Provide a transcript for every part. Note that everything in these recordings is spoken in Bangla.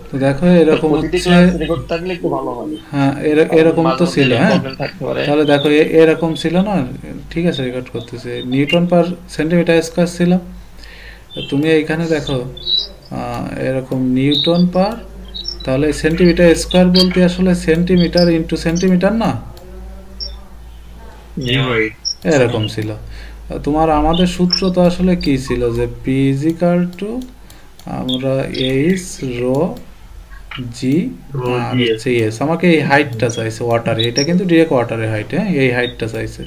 তো দেখো এরকম প্রতিটি হচ্ছে। ক্লাস রেকর্ড থাকলে একটু ভালো হয়, হ্যাঁ কারণ এরকম মাঝে তো মধ্যে ছিল, এরকম হ্যাঁ। প্রবলেম থাকতে পারে। তাহলে দেখো এরকম ছিল না, ঠিক আছে রেকর্ড করতেছে, নিউটন পার সেন্টিমিটার স্কয়ার ছিল। তো তুমি এইখানে দেখো এরকম নিউটন পার, তাহলে সেন্টিমিটার স্কয়ার বলতে আসলে সেন্টিমিটার ইন্টু সেন্টিমিটার না, জি ভাই। এরকম ছিল। তোমার আমাদের সূত্র তো আসলে কি ছিল, যে পি ইজ ইকাল টু আমরা এইচ রো জি আর জি হচ্ছে এস। আমাকে এই হাইটটা চাইছে ওয়াটারে, এটা কিন্তু ডিরেক্ট ওয়াটারের হাইট, হ্যাঁ এই হাইটটা চাইছে।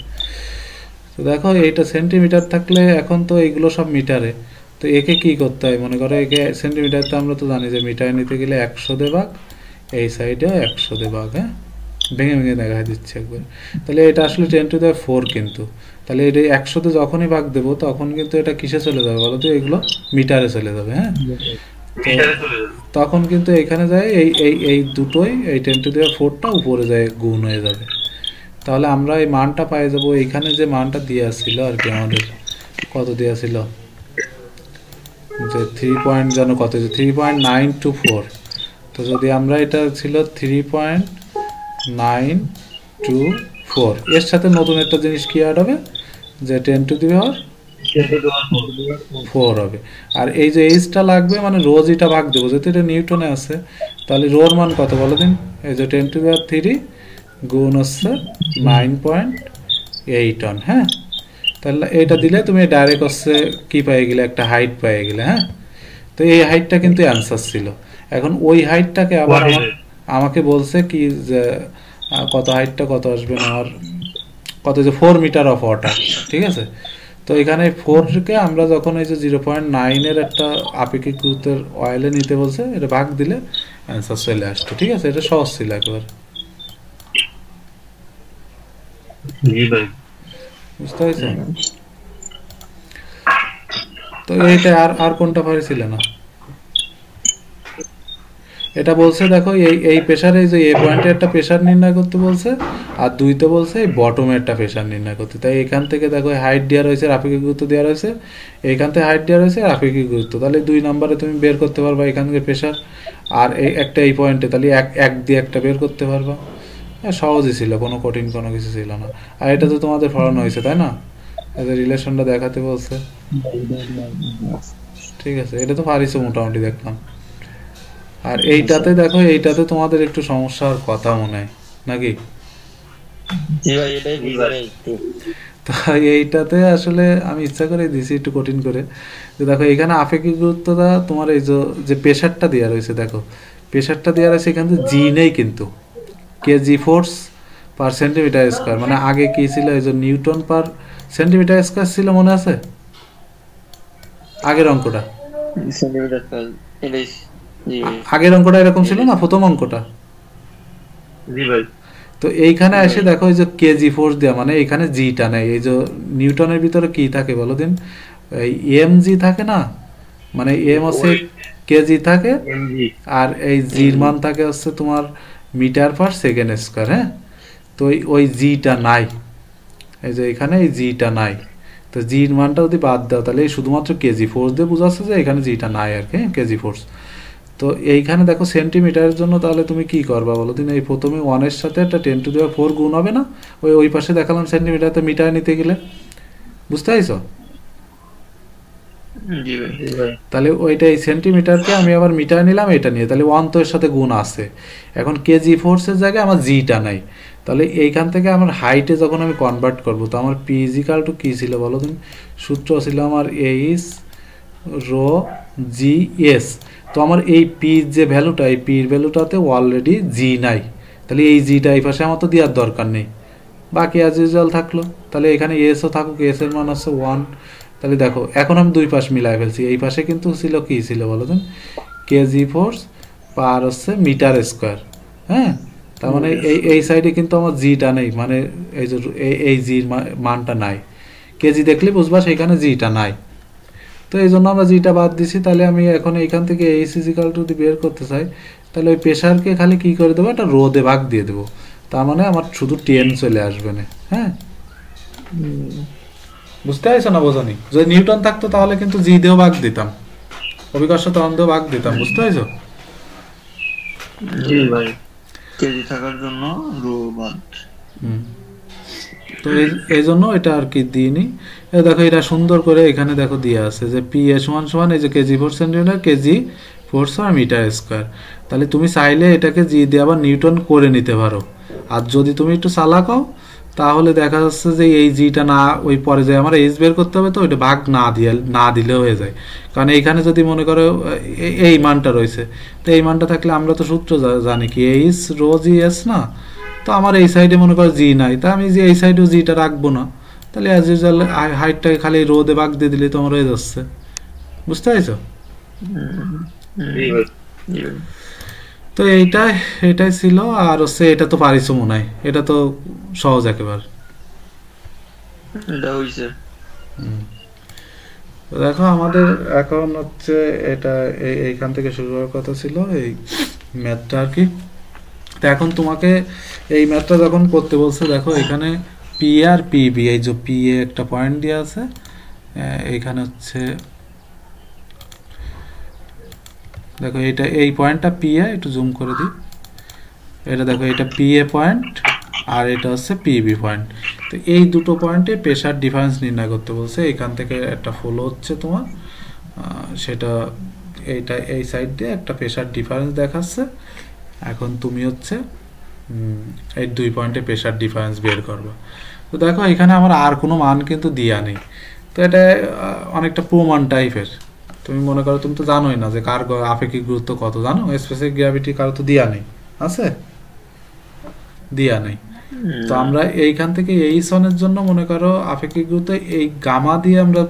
তো দেখো এইটা সেন্টিমিটার থাকলে এখন তো এইগুলো সব মিটারে, তো একে কি করতে হয় মনে করো, একে সেন্টিমিটার তো আমরা তো জানি যে মিটার নিতে গেলে 100 দে ভাগ, এই সাইডেও 100 দে ভাগ, হ্যাঁ ভেঙে ভেঙে দেখা দিচ্ছে একবার। তাহলে এটা আসলে 10⁴ কিন্তু, তাহলে এটা 100-তে যখনই ভাগ দেবো তখন কিন্তু এটা কিসে চলে যাবে বলো তো, এগুলো মিটারে চলে যাবে, হ্যাঁ। তো মিটারে চলে যাবে। তখন কিন্তু এখানে যায় এই এই এই দুটোই, এই 10⁴ উপরে যায় গুণ হয়ে যাবে। তাহলে আমরা এই মানটা পাই যাব, এইখানে যে মানটা দেওয়া ছিল আর কি আমাদের, কত দেওয়া ছিল, যে 3 যেন কত, যে 3.924। তো যদি আমরা এটা ছিল 3.924, এর সাথে নতুন একটা জিনিস কি অ্যাড হবে, যে 10⁴ হবে। আর এই যে এইচটা লাগবে মানে রোজ এটা ভাগ দেবো, যেহেতু এটা নিউটনে আছে, তাহলে রোর মান কত বলো দিন, এই যে 10⁻³ গুণ হচ্ছে 9.8 হ্যাঁ। তাহলে এটা দিলে তুমি ডাইরেক্ট হচ্ছে কি পেয়ে গেলে, একটা হাইট পেয়ে গেলে, হ্যাঁ। তো এই হাইটটা কিন্তু অ্যান্সার ছিল। এখন ওই হাইটটাকে আবার আমাকে বলছে কি যে কত হাইটটা কত আসবে না আর, কত যে 4 মিটার অফ ওয়াটার, ঠিক আছে। তো এখানে 4কে আমরা যখন এই যে 0.9-এর একটা আপেক্ষিক গুরুত্বের অয়েলে নিতে বলছে, এটা ভাগ দিলে অ্যান্সার চলে আসতো, ঠিক আছে। এটা সহজ ছিল একবার, জি ভাই। বুঝতে পেরেছো। তো এইটা আর আর কোনটা পারি ছিল না, এটা বলছে দেখো এই এই প্রেসারে, যে এ পয়েন্টে একটা প্রেসার নির্ণয় করতে বলছে, আর দুইতে বলছে এই বটমে একটা প্রেসার নির্ণয় করতে। তাই এখান থেকে দেখো হাইট দেওয়া রয়েছে, আপেক্ষিক গুরুত্ব দেওয়া রয়েছে, এইখান থেকে হাইট দেওয়া রয়েছে আর আপেক্ষিক গুরুত্ব, তাহলে 2 নম্বরে তুমি বের করতে পারবা এখান থেকে প্রেসার, আর এই একটা এই পয়েন্টে তাহলে এক এক দিয়ে একটা বের করতে পারবা। হ্যাঁ সহজই ছিল, কোনো কঠিন কোনো কিছু ছিল না। আর এটা তো তোমাদের পড়ানো হয়েছে তাই না, এদের রিলেশনটা দেখাতে বলছে, ঠিক আছে। এটা তো পারিছো মোটামুটি দেখলাম। আর এইটাতে দেখো, এইটাতে তোমাদের একটু সমস্যার কথা মনে হয় নাকি। জি ভাই, এটাই বুঝে নেই একটু। তো এইটাতে আসলে আমি ইচ্ছা করে দিছি একটু কঠিন করে, যে দেখো এখানে আপেক্ষিক গুরুত্বটা তোমার এই যে যে প্রেশারটা দেওয়া রয়েছে, দেখো প্রেশারটা দেওয়া রয়েছে এখানে জি নেই কিন্তু, কেজি ফোর্স পার সেন্টিমিটার স্কোয়ার, মানে আগে কি ছিল এই যে নিউটন পার সেন্টিমিটার স্কোয়ার ছিল, মনে আছে আগের অঙ্কটা, সেন্টিমিটার এটাই। জি ভাই। আগের অঙ্কটা এরকম ছিল না, প্রথম অঙ্কটা। জি ভাই। তো এইখানে জি এসে ভাই। দেখো এই যে কেজি ফোর্স দেওয়া, মানে এখানে জিটা নেই, এই যে নিউটনের ভিতরে কি থাকে বলো দিন, এই এম জি থাকে না, মানে এম হচ্ছে ওই কেজি থাকে, এমজি। আর এই জির মান থাকে হচ্ছে তোমার মিটার পার সেকেন্ড স্কোয়ার, হ্যাঁ। তো ওই জিটা নাই, এই যে এখানে এই জিটা নাই। তো জির মানটা যদি বাদ দাও তাহলে এই শুধুমাত্র কেজি ফোর্স দিয়ে বোঝাচ্ছে যে এখানে জিটা নাই আর কি, কেজি ফোর্স। তো এইখানে দেখো সেন্টিমিটারের জন্য তাহলে তুমি কি করবা বলো দিন, এই প্রথমে 1-এর সাথে একটা 10⁴ গুণ হবে না, ওই ওই পাশে দেখালাম সেন্টিমিটারতে মিটার নিতে গেলে, বুঝতে পারছো। জি ভাই। জি ভাই। তাহলে ওইটা এই সেন্টিমিটারকে আমি আবার মিটার নিলাম এটা নিয়ে, তাহলে 1 তো এর সাথে গুণ আছে। এখন কেজি ফোর্সের জায়গায় আমার জিটা নাই, তাহলে এইখান থেকে আমার হাইটে যখন আমি কনভার্ট করব, তো আমার পি ইজিক্যাল টু কী ছিল বলো তুমি, সূত্র ছিল আমার এইচ রো জি এস। তো আমার এই পির যে ভ্যালুটা, এই পির ভ্যালুটাতে অলরেডি জি নাই, তাহলে এই জিটা এই পাশে আমার তো দেওয়ার দরকার নেই, বাকি অ্যাজ ইউজুয়াল থাকলো। তাহলে এখানে এসও থাকুক, এস এর মান হচ্ছে 1। তাহলে দেখো এখন আমি দুই পাশ মিলাই ফেলছি, এই পাশে কিন্তু ছিল কি ছিল বলো তো, কেজি ফোর্স পার হচ্ছে মিটার স্কোয়ার, হ্যাঁ। তার মানে এই এই সাইডে কিন্তু আমার জিটা নেই, মানে এই যে এই জির মানটা নাই, কেজি দেখলে বুঝবা সেখানে জিটা নাই। তো এই জন্য আমরা জিটা বাদ দিছি। তাহলে আমি এখন এইখান থেকে এইচ ইজিক্যাল টু যদি বের করতে চাই, তাহলে ওই প্রেশারকে খালি কি করে দেবো, একটা রোদে ভাগ দিয়ে দেবো, তার মানে আমার শুধু টেন চলে আসবে না, হ্যাঁ। বুঝতে পারছো না বোঝনি, যদি নিউটন থাকতো তাহলে কিন্তু জি দিয়েও ভাগ দিতাম। অভিকর্ষ তরঙ্গ ভাগ দিতাম, বুঝতে পারছো? জি ভাই, কেজি থাকার জন্য রো বাদ। হুম। তো এই জন্য এটা আর কি দিইনি। দেখো এটা সুন্দর করে এখানে দেখো দিয়ে আছে যে পি এ সমান সমান এই যে kg four centimetre kg four আর মিটার স্কোয়ার। তাহলে তুমি চাইলে এটাকে জি দিয়ে আবার নিউটন করে নিতে পারো। আর যদি তুমি একটু চালাক হও তাহলে দেখা যাচ্ছে যে এই জিটা না ওই পরে যে আমার এইচ বের করতে হবে, তো ওইটা ভাগ না দিলেও হয়ে যায়। কারণ এইখানে যদি মনে করো এই মানটা রয়েছে, তো এই মানটা থাকলে আমরা তো সূত্র জানি কি এইচ রো জি এস না। তো আমার এই সাইডে মনে করো জি নাই, তা আমি যে এই সাইডেও জিটা রাখবো না, তাহলে অ্যাজ ইউজুয়াল হাইটটাকে খালি রোদে ভাগ দিয়ে দিলে তোমার হয়ে যাচ্ছে, বুঝতে পারছো? জি ভাই, জি ভাই। তো এটাই ছিল। আর হচ্ছে এটা তো পারিছো মনে হয়, এটা তো সহজ একেবারে। এটা হইছে। তো দেখো আমাদের এখন হচ্ছে এটা এইখান থেকে শুরু হওয়ার কথা ছিল এই ম্যাথটা আর কি। তো এখন তোমাকে এই ম্যাথটা যখন করতে বলছে, দেখো এখানে পি আর পিবি, এই যে পি এ একটা পয়েন্ট দিয়ে আছে, এইখানে হচ্ছে দেখো এটা এই পয়েন্টটা পি এ, একটু জুম করে দিই। এটা দেখো এটা পি এ পয়েন্ট আর এটা হচ্ছে পিবি পয়েন্ট। তো এই দুটো পয়েন্টে প্রেশার ডিফারেন্স নির্ণয় করতে বলছে। এখান থেকে একটা ফলো হচ্ছে তোমার, সেটা এইটা এই সাইড দিয়ে একটা প্রেশার ডিফারেন্স দেখাচ্ছে। এখন তুমি হচ্ছে এই দুই পয়েন্টে প্রেশার ডিফারেন্স বের করবে। তো দেখো এখানে আমার আর কোনো মান কিন্তু দেওয়া নেই। তো এটা অনেকটা প্রমাণ টাইপের। তুমি মনে করো তুমি তো জানোই না যে কার আপেক্ষিক গুরুত্ব কত, জানো? স্পেসিফিক গ্র্যাভিটি কারো তো দেওয়া নেই, আছে? দেওয়া নেই। তো আমরা এইখান থেকে এই সনের জন্য মনে করো আপেক্ষিক গুরুত্ব এই গামা দিয়ে আমরা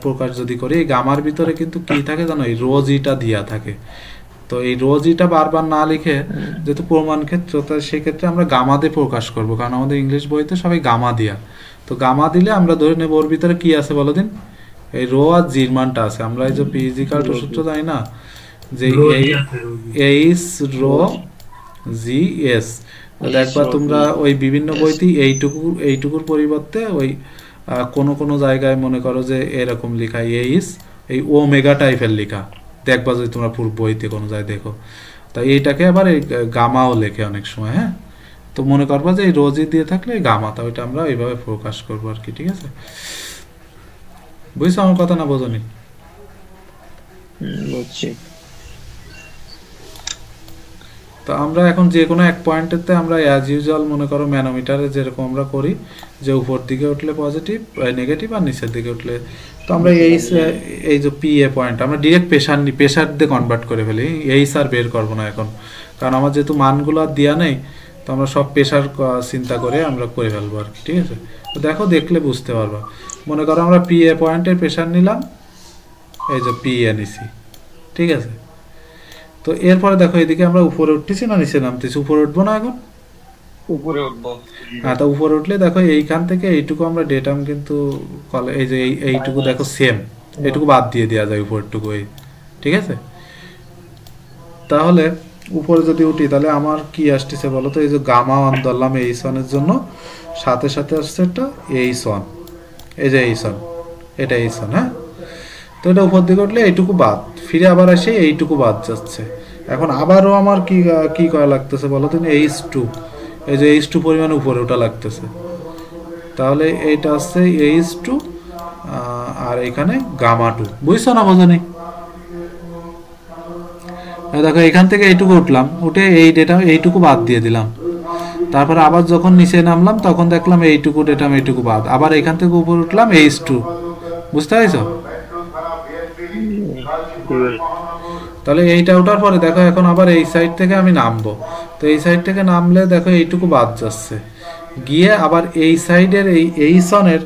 প্রকাশ যদি করি, এই গামার ভিতরে কিন্তু কি থাকে জানো? এই রো জিটা দেওয়া থাকে। তো এই রো জিটা বারবার না লিখে যেহেতু প্রমাণ ক্ষেত্র, তো সেক্ষেত্রে আমরা গামা দিয়ে প্রকাশ করব, কারণ আমাদের ইংলিশ বইতে সবাই গামা দিয়া। তো গামা দিলে আমরা ধরে নেব ওর ভিতরে কি আছে বলো দিন, এই রো আর জির মানটা আছে। আমরা এই যে ফিজিক্যাল সূত্র জানি না যে এইচ রো জি এস, দেখবা তোমরা ওই বিভিন্ন বইতেই এইটুকুর পরিবর্তে ওই কোনো জায়গায় মনে করো যে এরকম লেখা এইচ এই ওমেগা টাইপের লেখা, দেখবা যদি তোমরা পুরো বইতে কোনো জায়গায় দেখো। তাই এইটাকে আবার এই গামাও লেখে অনেক সময়, হ্যাঁ। তো মনে করবা যে এই রোজি দিয়ে থাকলে এই গামা, তা ওইটা আমরা এইভাবে প্রকাশ করবো আর কি, ঠিক আছে? বুঝছো আমার কথা না বোঝনি? বুঝছি। তো আমরা এখন যে কোনো এক পয়েন্টেতে আমরা অ্যাজ ইউজুয়াল মনে করো ম্যানোমিটারে যেরকম আমরা করি যে উপর দিকে উঠলে পজিটিভ নেগেটিভ আর নিচের দিকে উঠলে, তো আমরা এই যে পি এ পয়েন্ট আমরা ডিরেক্ট প্রেশার দিয়ে কনভার্ট করে ফেলি। এই স্যার বের করবো না এখন, কারণ আমার যেহেতু মানগুলো আর দেওয়া নেই, তো আমরা সব প্রেশার চিন্তা করে আমরা করে ফেলবো আর কি, ঠিক আছে? তো দেখো দেখলে বুঝতে পারবা। মনে করো আমরা পি এ পয়েন্টের প্রেশার নিলাম, এই যে পি এ নিছি, ঠিক আছে? তো এরপরে দেখো এদিকে আমরা উপরে উঠতেছি না নিচে নামতেছি? উপরে উঠবো না এখন? উপরে উঠবো। হ্যাঁ, তো উপরে উঠলে দেখো এইখান থেকে এইটুকু আমরা ডেটাম কিন্তু এই যে এইটুকু দেখো সেম, এইটুকু বাদ দিয়ে দেওয়া যায় উপরটুকু, এই ঠিক আছে? তাহলে উপরে যদি উঠি তাহলে আমার কি আসতেছে বলো তো? এই যে গামা ওয়ান ধরলাম এই সনের জন্য, সাথে সাথে আসছে একটা এই সন, এই যে এই সন, এটা এই সন, হ্যাঁ। তো এটা উপর দিকে উঠলে এইটুকু বাদ, ফিরে আবার আসে এইটুকু বাদ যাচ্ছে। এখন আবারও আমার কি করা লাগতেছে বলো তো? এইচ টু, এই যে এইচ টু পরিমাণ উপরে ওঠা লাগতেছে। তাহলে এইটা আসছে এইচ টু আর এখানে গামা টু, বুঝছো না বোঝনি? দেখো এখান থেকে এইটুকু উঠলাম, উঠে এই ডেটা এইটুকু বাদ দিয়ে দিলাম। তারপরে আবার যখন নিচে নামলাম তখন দেখলাম এইটুকু ডেটা এইটুকু বাদ, আবার এখান থেকে উপরে উঠলাম এইচ টু, বুঝতে পারছো? তাহলে এইটা ওঠার পরে দেখো এখন আবার এই সাইড থেকে আমি নামবো। তো এই সাইড থেকে নামলে দেখো এইটুকু বাদ যাচ্ছে, গিয়ে আবার এই সাইডের এই সনের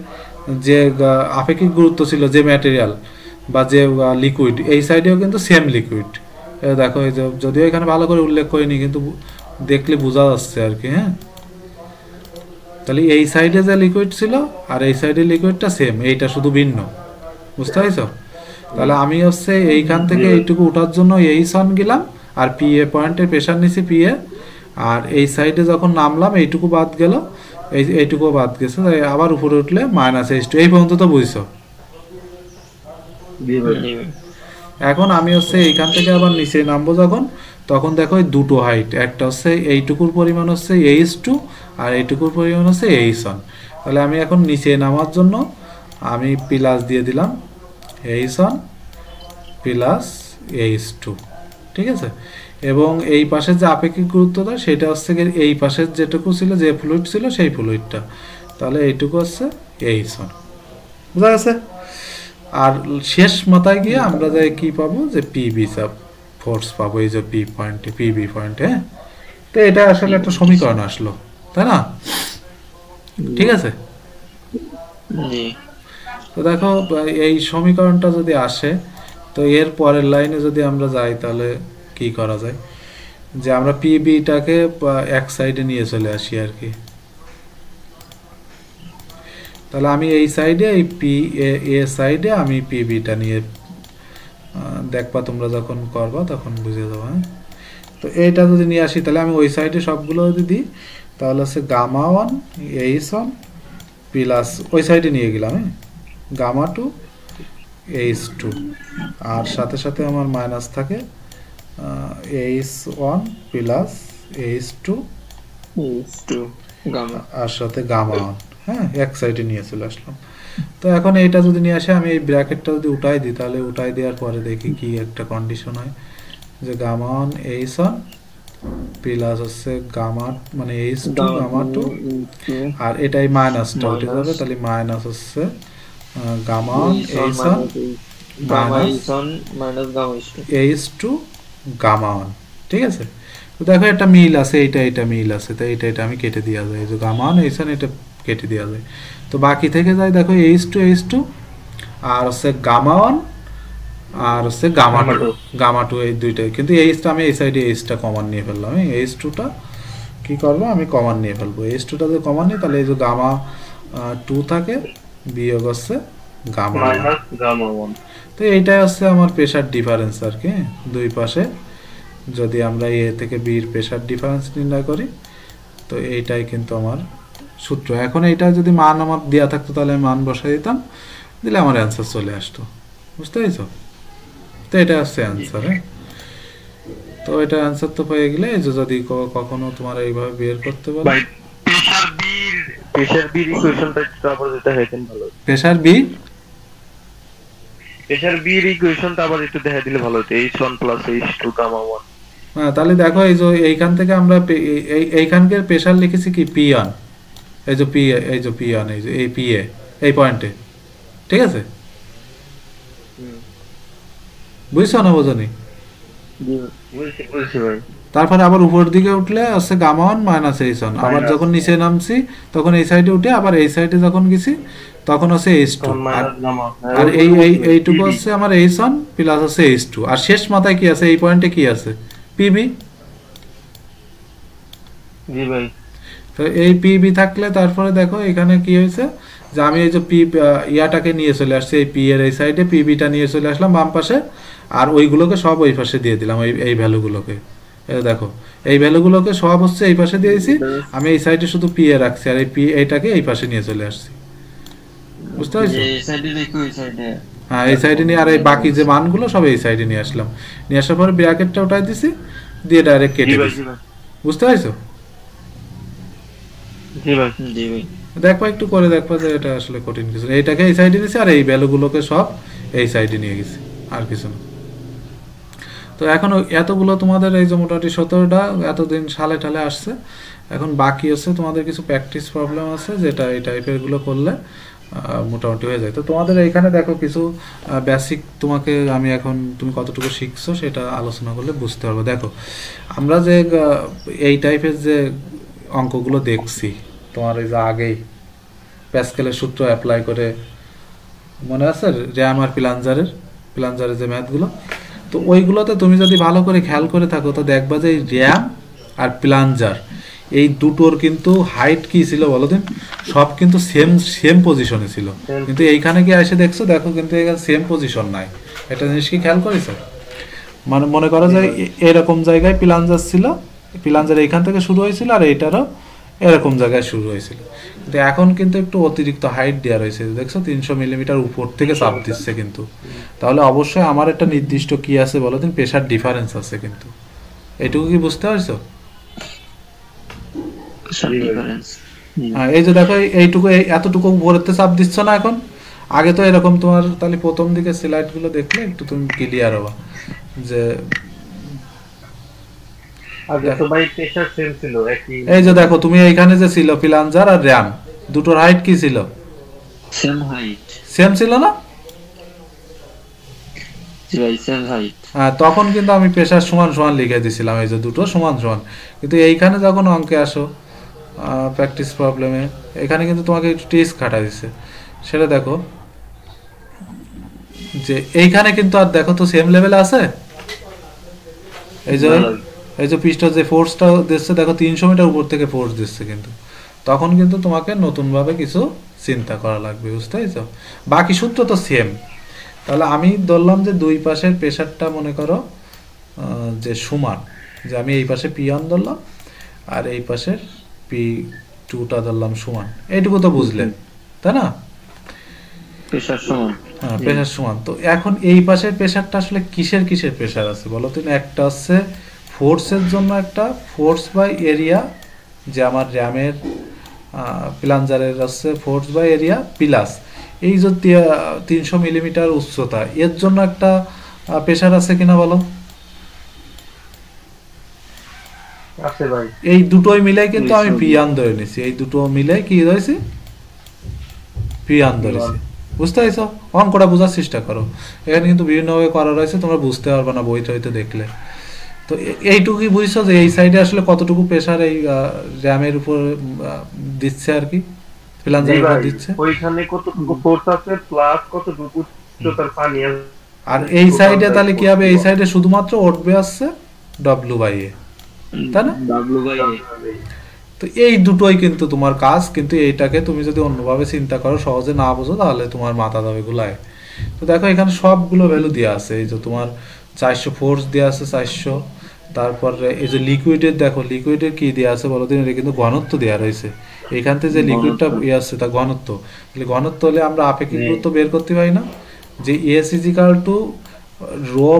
যে আপেক্ষিক গুরুত্ব ছিল যে ম্যাটেরিয়াল বা যে লিকুইড, এই সাইডেও কিন্তু সেম লিকুইড। দেখো এই যে যদিও এখানে ভালো করে উল্লেখ করিনি কিন্তু দেখলে বোঝা যাচ্ছে আর কি, হ্যাঁ। তাহলে এই সাইডে যে লিকুইড ছিল আর এই সাইডের লিকুইডটা সেম, এইটা শুধু ভিন্ন, বুঝতে পারছো? তাহলে আমি হচ্ছে এইখান থেকে এইটুকু ওঠার জন্য এই সন গেলাম আর পি এ পয়েন্টের প্রেশার নিছি পি এ, আর এই সাইডে যখন নামলাম এইটুকু বাদ গেল, এইটুকু বাদ গেছে, আবার উপরে উঠলে মাইনাস এইচ টু। এই পর্যন্ত তো বুঝছো? এখন আমি হচ্ছে এইখান থেকে আবার নিচে নামবো যখন, তখন দেখো এই দুটো হাইট, একটা হচ্ছে এইটুকুর পরিমাণ হচ্ছে H2 আর এইটুকুর পরিমাণ হচ্ছে H1। তাহলে আমি এখন নিচে নামার জন্য আমি প্লাস দিয়ে দিলাম H1 প্লাস H2, ঠিক আছে। এবং এই পাশের যে আপেক্ষিক গুরুত্বটা সেটা হচ্ছে এই পাশের যেটুকু ছিল, যে ফ্লুইড ছিল সেই ফ্লুইডটা, তাহলে এইটুকু হচ্ছে H1, বুঝা গেছে। আর শেষ মাথায় গিয়ে আমরা যাই কি পাবো, যে পিবি সাব ফোর্স পাবো, এই যে পি পয়েন্টে, পিবি পয়েন্টে। হ্যাঁ, তো এটা আসলে একটা সমীকরণ আসলো, তাই না? ঠিক আছে। তো দেখো এই সমীকরণটা যদি আসে, তো এর পরের লাইনে যদি আমরা যাই তাহলে কি করা যায়, যে আমরা পিবিটাকে এক সাইডে নিয়ে চলে আসি আর কি। তাহলে আমি এই সাইডে, এই পি এ সাইডে আমি পিবিটা নিয়ে, দেখবা তোমরা যখন করবা তখন বুঝে যাবো। হ্যাঁ, তো এইটা যদি নিয়ে আসি তাহলে আমি ওই সাইডে সবগুলো যদি দিই, তাহলে হচ্ছে গামা ওয়ান H1 প্লাস ওই সাইডে নিয়ে গেলাম, হ্যাঁ, গামা টু H2, আর সাথে সাথে আমার মাইনাস থাকে H1 প্লাস H2 আর সাথে গামা ওয়ান। হ্যাঁ, এক সাইডে নিয়ে চলে আসলাম। তো এখন এইটা যদি নিয়ে আসে, আমি এই ব্র্যাকেটটা যদি উঠাই দিই, তাহলে উঠাই দেওয়ার পরে দেখি কি একটা কন্ডিশন হয়, যে গামা ওয়ান H1 প্লাস হচ্ছে গামা মানে H2 গামা টু, আর এটাই মাইনাসটা উঠে যাবে, তাহলে মাইনাস হচ্ছে gamma one H1 minus H2 gamma one. ঠিক আছে, তো দেখো একটা মিল আছে, এটা মিল আছে, তো এটা আমি কেটে দেওয়া যায়, যে গামা ওয়ান H1 এটা কেটে দেওয়া যায়। তো বাকি থেকে যায় দেখো H2 আর হচ্ছে গামা ওয়ান আর হচ্ছে গামা টু, এই দুইটাই। কিন্তু এইচটা আমি এই সাইডে এইচটা কমন নিয়ে ফেললাম, H2টা কি করবো আমি কমন নিয়ে ফেলবো। H2টা যদি কমন নিই তাহলে এই যে গামা 2 থাকে বিয়োগ হচ্ছে গামা ওয়ান। তো এইটাই হচ্ছে আমার প্রেশার ডিফারেন্স আর কি, দুই পাশে যদি আমরা এ থেকে বির প্রেশার ডিফারেন্স নির্ণয় করি, তো এইটাই কিন্তু আমার সূত্র। এখন এইটা যদি মান আমার দেওয়া থাকতো তাহলে আমি মান বসাই দিতাম, দিলে আমার অ্যান্সার চলে আসতো, বুঝতে পেরেছো? তো এটা হচ্ছে অ্যান্সার। হ্যাঁ, তো এটা অ্যান্সার তো পেয়ে গেলে, এই যে যদি কখনো তোমার এইভাবে বের করতে পারো প্রেসার বি ইকুয়েশনটা আবার যেটা হয়েছে ভালো, প্রেসার বি ইকুয়েশনটা আবার একটু দেখা দিলে ভালো হতো, H1 H2 গামা 1। হ্যাঁ, তাহলে দেখো এই যে এইখান থেকে আমরা এইখানকার প্রেসার লিখেছি কি P1, এই যে P1 এই যে এই PA এই পয়েন্টে, ঠিক আছে? বুঝছো না বোঝনি? তারপরে আবার উপর দিকে উঠলে হচ্ছে গামা ওয়ান মাইনাস H1, আবার যখন নিচে নামছি তখন এই সাইডে উঠে আবার এই সাইডে যখন গেছি তখন হচ্ছে H2, আর এইটুকু হচ্ছে আমার H1 প্লাস হচ্ছে H2, আর শেষ মাথায় কি আছে, এই পয়েন্টে কি আছে, পিবি। তো এই পিবি থাকলে তারপরে দেখো এখানে কি হয়েছে, যে আমি এই যে ইয়াটাকে নিয়ে চলে আসছি, এই পি এর এই সাইডে পিবিটা নিয়ে চলে আসলাম বাম পাশে, আর ওইগুলোকে সব ওই পাশে দিয়ে দিলাম, এই ভ্যালুগুলোকে। দেখো এই ভ্যালুগুলোকে সব হচ্ছে এই পাশে দিয়েছি, আমি এই সাইডে শুধু পি এ রাখছি, আর এইটাকে এই পাশে নিয়ে চলে আসছি, বুঝতে পারছো? হ্যাঁ, এই সাইডে নিয়ে, আর এই বাকি যে মানগুলো সব এই সাইডে নিয়ে আসলাম, নিয়ে আসার পরে ব্র্যাকেটটা উঠাই দিছি, দিয়ে ডাইরেক্ট কেটে দিছি, বুঝতে পারছো? দেখবা একটু করে দেখবা যে এটা আসলে কঠিন কিছু না, এইটাকে এই সাইডে নিয়েছি আর এই ভ্যালুগুলোকে সব এই সাইডে নিয়ে গেছি, আর কিছু না। তো এখন এতগুলো তোমাদের এই যে মোটামুটি 17টা এতদিন সালে টালে আসছে, এখন বাকি আছে তোমাদের কিছু প্র্যাকটিস প্রবলেম আছে, যেটা এই টাইপের গুলো করলে মোটামুটি হয়ে যায়। তো তোমাদের এইখানে দেখো কিছু বেসিক তোমাকে আমি এখন তুমি কতটুকু শিখছো সেটা আলোচনা করলে বুঝতে পারবো। দেখো আমরা যে এই টাইপের যে অঙ্কগুলো দেখছি তোমার এই যে আগেই প্যাসকেলের সূত্র অ্যাপ্লাই করে, মনে আছে র্যাম আর প্লাঞ্জারের যে ম্যাথগুলো, তো ওইগুলোতে তুমি যদি ভালো করে খেয়াল করে থাকো তো দেখবা যে র্যাম আর প্লাঞ্জার এই দুটোর কিন্তু হাইট কি ছিল বলো দিন, সব কিন্তু সেম পজিশনে ছিল, কিন্তু এইখানে কি এসে দেখছো, দেখো কিন্তু এখানে সেম পজিশন নাই। একটা জিনিস কি খেয়াল করেছো, মানে মনে করো যে এরকম জায়গায় প্লাঞ্জার ছিল, প্লাঞ্জার এইখান থেকে শুরু হয়েছিল আর এইটারও এরকম জায়গায় শুরু হয়েছিল। কিন্তু এখন কিন্তু একটু অতিরিক্ত হাইট দেওয়া রয়েছে, দেখছো 300 মিলিমিটার উপর থেকে চাপ দিচ্ছে কিন্তু। তাহলে অবশ্যই আমার একটা নির্দিষ্ট কি আছে বলো দিন, প্রেশার ডিফারেন্স আছে কিন্তু। এটুকু কি বুঝতে পারছো? ডিফারেন্স। এই যে দেখো এইটুকু এতটুকু উপরেতে চাপ দিচ্ছ না এখন, আগে তো এরকম তোমার, তাহলে প্রথম দিকে স্লাইড গুলো দেখলে একটু তুমি ক্লিয়ার হবা যে আগে তো ভাই প্রেসার সেম ছিল একই। এই যে দেখো তুমি এইখানে যে ছিল ফ্লাঞ্জার আর র্যাম, দুটোর হাইট কি ছিল? Same height. সেম ছিল না? Same height. হ্যাঁ, তখন কিন্তু আমি প্রেশার সমান সমান লিখে দিছিলাম, এই যে দুটো সমান সমান। কিন্তু এইখানে যখন অঙ্কে আসো প্র্যাকটিস প্রবলেমে, এখানে কিন্তু তোমাকে একটু টেস্ট খাটা দিচ্ছে। সেটা দেখো যে এইখানে কিন্তু আর দেখো তো সেম লেভেলে আছে। এই যে পৃষ্ঠ যে ফোর্সটা দিচ্ছে দেখো 300 মিটার উপর থেকে ফোর্স দিচ্ছে কিন্তু। তখন কিন্তু তোমাকে নতুনভাবে কিছু চিন্তা করা লাগবে, বুঝতে পেরেছো? বাকি সূত্র তো সেম। তাহলে আমি ধরলাম যে দুই পাশের প্রেশারটা মনে করো যে সমান, যে আমি এই পাশে পি ওয়ান ধরলাম আর এই পাশের পি টুটা ধরলাম সমান। এইটুকু তো বুঝলেন, তাই না? প্রেসার সমান। হ্যাঁ, প্রেশার সমান। তো এখন এই পাশের প্রেশারটা আসলে কিসের কিসের প্রেশার আছে বলো তো? একটা হচ্ছে ফোর্সের জন্য, একটা ফোর্স বাই এরিয়া, যে আমার র্যামের প্লাঞ্জারের আছে ফোর্স বাই এরিয়া প্লাস এই যে 300 মিলিমিটার উচ্চতা, এর জন্য একটা প্রেশার আছে কিনা বলো? আছে ভাই। এই দুটোই মিলাই কিন্তু আমি পি ওয়ান ধরে নিছি, এই দুটো মিলাই কি ধরেছি? পি ওয়ান ধরেছি। বুঝতে পারছো? অঙ্কটা বোঝার চেষ্টা করো, এখানে কিন্তু বিভিন্নভাবে করা রয়েছে, তোমরা বুঝতে পারবে না বই টইতে দেখলে। তো এইটুকুই বুঝছো যে এই সাইডে আসলে কতটুকু প্রেশার এই র্যামের উপর দিচ্ছে আর কি, ফ্লাঞ্জারের উপর দিচ্ছে। ওইখানে কতটুকু ফোর্স আছে প্লাস কতটুকু উচ্চতার পানি আছে। আর এই সাইডে তাহলে কি হবে? এই সাইডে শুধুমাত্র উঠবে আসছে ডব্লিউ বাই এ, তাই না? ডাব্লিউ বাই এ। তো এই দুটোই কিন্তু তোমার কাজ, কিন্তু এইটাকে তুমি যদি অন্যভাবে চিন্তা করো, সহজে না বোঝো, তাহলে তোমার মাথা যাবে গুলায়। তো দেখো এখানে সবগুলো ভ্যালু দেওয়া আছে, এই যে তোমার 400 ফোর্স দেওয়া আছে 400, তারপরে এই যে লিকুইডের দেখো, লিকুইডের কি দেওয়া আছে বলো দিন? এটা কিন্তু ঘনত্ব দেওয়া রয়েছে, এখান থেকে যে লিকুইডটা ইয়ে আছে তা ঘনত্ব। তাহলে ঘনত্ব হলে আমরা আপেক্ষিক গুরুত্ব বের করতে পারি না, যে S is equal to rho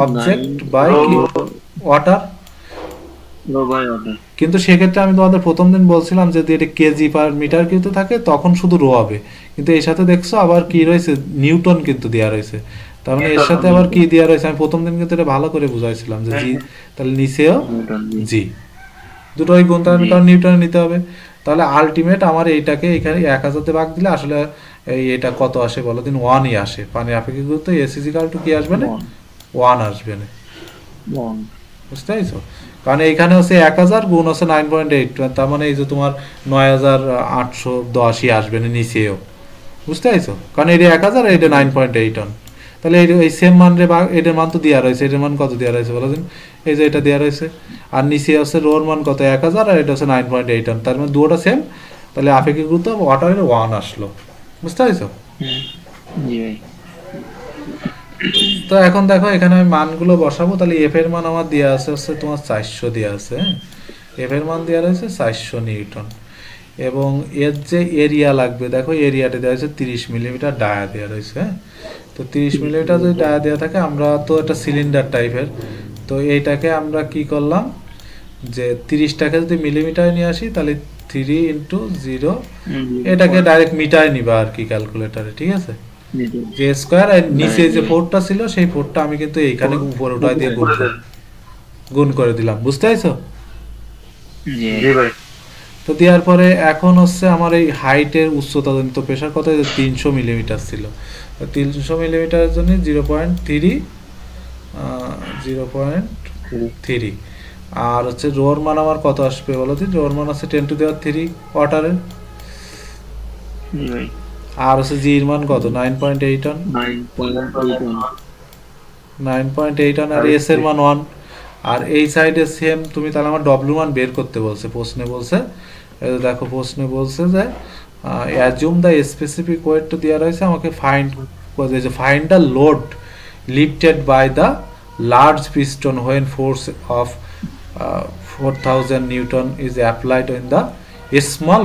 object by water. কিন্তু সেক্ষেত্রে আমি তোমাদের প্রথম দিন বলছিলাম যে এটা কেজি পার মিটার কিন্তু থাকে, তখন শুধু রো হবে। কিন্তু এর সাথে দেখছো আবার কি রয়েছে? নিউটন কিন্তু দেওয়া রয়েছে। তার মানে এর সাথে আবার কি দেওয়া রয়েছে? আমি প্রথম দিন কিন্তু এটা ভালো করে বুঝাইছিলাম যে জি, তাহলে নিচেও জি, দুটোই গুণ, তার কারণ নিউটনে নিতে হবে। তাহলে আলটিমেট আমার এইটাকে এখানে 1000 ভাগ দিলে আসলে এটা কত আসে বলো দিন? 1ই আসে। পানির আপেক্ষিক গুরুত্ব এস ইজ ইকুয়াল টু কি আসবে না? 1 আসবে না। বুঝতে পারছো? কারণ এইখানে হচ্ছে 1000 গুণ হচ্ছে 9.8, তার মানে এই যে তোমার 9810ই আসবে না নিচেও। বুঝতে পারছো? কারণ এটা 1000 আর এটা 9.8 টন। তাহলে এই সেম মান রে, এটার মান তো দেওয়া রয়েছে, এটার মান কত দেওয়া রয়েছে বলো দিন? এই যে এটা দেওয়া রয়েছে, আর নিচে হচ্ছে রোর মান কত? 1000, আর এটা হচ্ছে 9.8 টন। তার মানে দুটোটা সেম, তাহলে আপেক্ষিক গুরুত্ব ওয়াটারের 1 আসলো। বুঝতে পারছো? তো এখন দেখো এখানে আমি মানগুলো বসাবো। তাহলে এফ এর মান আমার দেওয়া আছে হচ্ছে তোমার 400 দেওয়া আছে, এফ এর মান দেওয়া রয়েছে 400 নিউটন। এবং এর যে এরিয়া লাগবে, দেখো এরিয়াটা দেওয়া হয়েছে 30 মিলিমিটার ডায়া দেওয়া রয়েছে, হ্যাঁ। তো 30 মিলিমিটার যদি ডায়া দেওয়া থাকে, আমরা তো একটা সিলিন্ডার টাইপের, তো এইটাকে আমরা কি করলাম যে 30টাকে যদি মিলিমিটারে নিয়ে আসি, তাহলে 3 ইন্টু 0, এটাকে ডাইরেক্ট মিটারে নিবা আর কি ক্যালকুলেটারে, ঠিক আছে? যে স্কয়ার, আর নিচে যে 4টা ছিল সেই 4টা আমি কিন্তু এইখানে উপরে উঠাই দিয়ে গুণ করে দিলাম। বুঝতে পারছো? জি ভাই। তো দেওয়ার পরে এখন হচ্ছে আমার এই হাইটের উচ্চতা জনিত প্রেশার কত? 300 মিলিমিটার ছিল। 300 মিলিমিটারের জন্য 0.3 আর হচ্ছে রোর মান আমার কত আসবে বলো দিন? রোর মান আছে 10⁻³ ওয়াটারের, আর হচ্ছে জির মান কত? 9.8 টন। 9.8 টন, আর এস এর মান 1। আর এই সাইডে সেম তুমি, তাহলে আমার ডব্লিউ মান বের করতে বলছে, প্রশ্নে বলছে। দেখো প্রশ্নে বলছে যে অ্যাজিউম দ্য স্পেসিফিক ওয়েট তো দেওয়া রয়েছে, আমাকে find the load lifted by the large piston when force of 4000 newton is applied in the small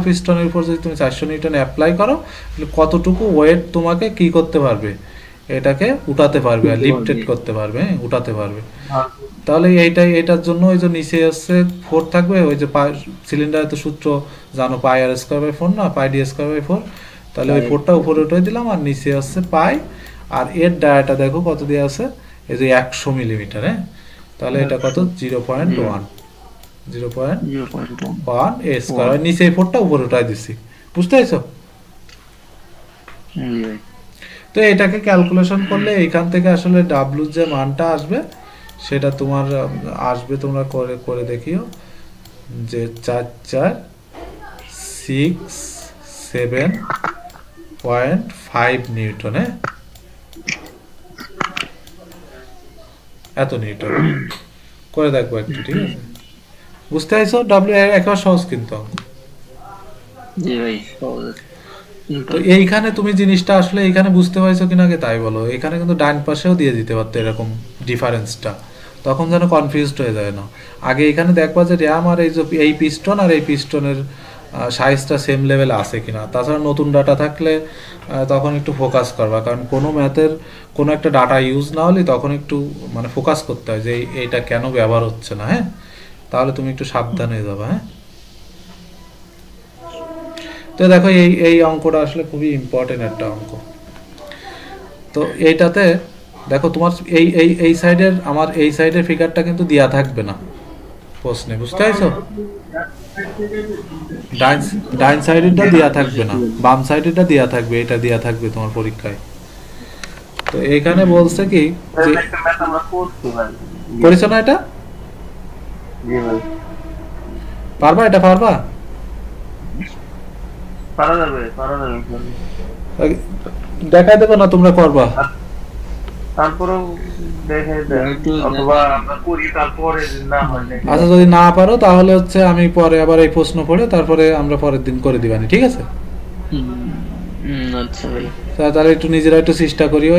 পিস্টনের উপর যদি তুমি 400 নিউটন অ্যাপ্লাই করো তাহলে কতটুকু ওয়েট তোমাকে কি করতে পারবে, এটাকে উঠাতে পারবে আর লিফটেড করতে পারবে, উঠাতে পারবে। তাহলে এটার জন্য ওই যে নিচে হচ্ছে 4 থাকবে, ওই যে সিলিন্ডারের তো সূত্র জানো, পাই আর স্কয়ার বাই 4 না, পাই ডি স্কয়ার বাই 4। তাহলে ওই 4টা উপরে উঠে দিলাম আর নিচে হচ্ছে পাই, আর এর ডায়াটা দেখো কত দিয়ে আছে, এই যে 100 মিলিমিটার। হ্যাঁ, তাহলে এটা কত 0.1 এ স্কয়ার, নিচে এই 4টা উপরে উঠাই দিছি, বুঝতে পারছো? তো এটাকে ক্যালকুলেশন করলে এইখান থেকে আসলে ডাব্লিউ যে মানটা আসবে সেটা তোমার আসবে, তোমরা করে করে দেখিও যে 446.7.5 নিউটন। এত নিউটন করে দেখবো একটু, ঠিক আছে? বুঝতে পারছো? ডাব্লিউ একবার সহজ কিন্তু অঙ্ক। তো এইখানে তুমি জিনিসটা আসলে এইখানে বুঝতে পারছো কিনা আগে তাই বলো। এখানে কিন্তু ডান পাশেও দিয়ে দিতে পারতো এরকম ডিফারেন্সটা, তখন যেন কনফিউজড হয়ে যায় না। আগে এখানে দেখবা যে র্যাম আর এই যে এই পিস্টন আর এই পিস্টনের সাইজটা সেম লেভেলে আছে কিনা। তাছাড়া নতুন ডাটা থাকলে তখন একটু ফোকাস করবা, কারণ কোনো ম্যাথের কোনো একটা ডাটা ইউজ না হলে তখন একটু মানে ফোকাস করতে হয় যে এইটা কেন ব্যবহার হচ্ছে না। হ্যাঁ, তাহলে তুমি একটু সাবধান হয়ে যাবে। হ্যাঁ, তো দেখো এই অঙ্কটা আসলে খুবই ইম্পর্টেন্ট একটা অঙ্ক। তো এইটাতে দেখো তোমার এই সাইডের, আমার এই সাইডের ফিগারটা কিন্তু দেয়া থাকবে না প্রশ্নে, বুঝতে পারছো? ডাইন সাইডেরটা দেয়া থাকবে না, বাম সাইডেরটা দেয়া থাকবে, এটা দেয়া থাকবে তোমার পরীক্ষায়। তো এখানে বলছে কি যে করেছো না এটা, পারবা? এটা পারবা? দেখাই দেবো না, তোমরা করবা। আচ্ছা, যদি না পারো তাহলে হচ্ছে আমি পরে আবার এই প্রশ্ন পড়ে তারপরে আমরা পরের দিন করে দিবানি, ঠিক আছে? আচ্ছা ভাই, তাহলে একটু নিজেরা একটু চেষ্টা করিও,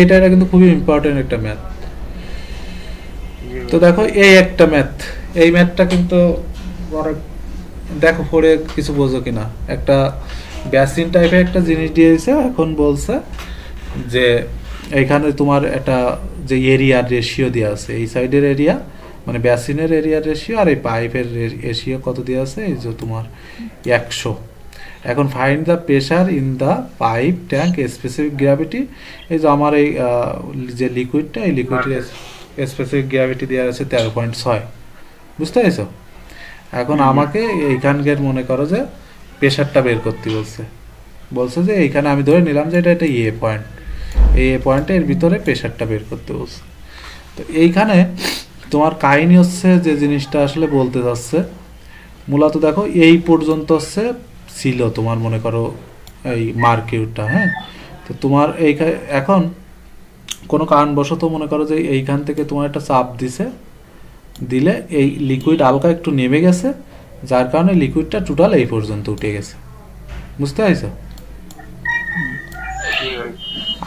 এটা কিন্তু খুবই ইম্পর্টেন্ট একটা ম্যাথ। তো দেখো এই একটা ম্যাথ, এই ম্যাথটা কিন্তু দেখো পড়ে কিছু বোঝো কিনা। একটা বেসিন টাইপের একটা জিনিস দিয়েছে, এখন বলছে যে এইখানে তোমার একটা যে এরিয়ার রেশিও দেওয়া আছে, এই সাইডের এরিয়া মানে বেসিনের এরিয়ার রেশিও আর এই পাইপের রেশিও কত দেওয়া আছে, এই যে তোমার 100। এখন find the pressure in the pipe tank specific gravity. এই যে আমার এই যে লিকুইডটা, এই লিকুইডের স্পেসিফিক গ্র্যাভিটি দেওয়া আছে 13.6, বুঝতে পেরেছো? এখন আমাকে এইখানকার মনে করো যে প্রেশারটা বের করতে বলছে যে এইখানে আমি ধরে নিলাম যে এটা এ পয়েন্ট, এই এ পয়েন্টে এর ভিতরে প্রেশারটা বের করতে বলছে। তো এইখানে তোমার কাহিনী হচ্ছে যে জিনিসটা আসলে বলতে যাচ্ছে মূলত দেখো এই পর্যন্ত হচ্ছে ছিল তোমার মনে করো এই মার্কিউরটা। হ্যাঁ, তো তোমার এই এখন কোনো কারণবশত মনে করো যে এইখান থেকে তোমার একটা চাপ দিলে এই লিকুইড হালকা একটু নেমে গেছে, যার কারণে লিকুইডটা টোটাল এই পর্যন্ত উঠে গেছে, বুঝতে পারছো?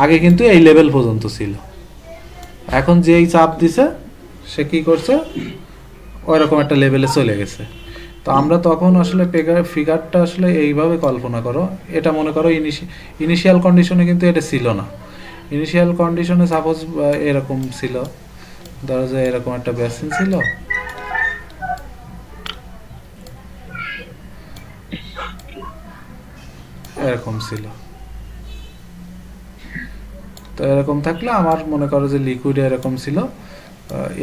আগে কিন্তু এই লেভেল পর্যন্ত ছিল, এখন যে এই চাপ দিছে সে কি করছে, ওইরকম একটা লেভেলে চলে গেছে। তো আমরা তখন আসলে ফিগারটা আসলে এইভাবে কল্পনা করো, এটা মনে করো ইনিশিয়াল কন্ডিশনে কিন্তু এটা ছিল না। ইনিশিয়াল কন্ডিশনে সাপোজ এরকম ছিল, ধরো যে এরকম একটা বেসিন ছিল, এরকম ছিল। তো এরকম থাকলে আমার মনে করো যে লিকুইড এরকম ছিল,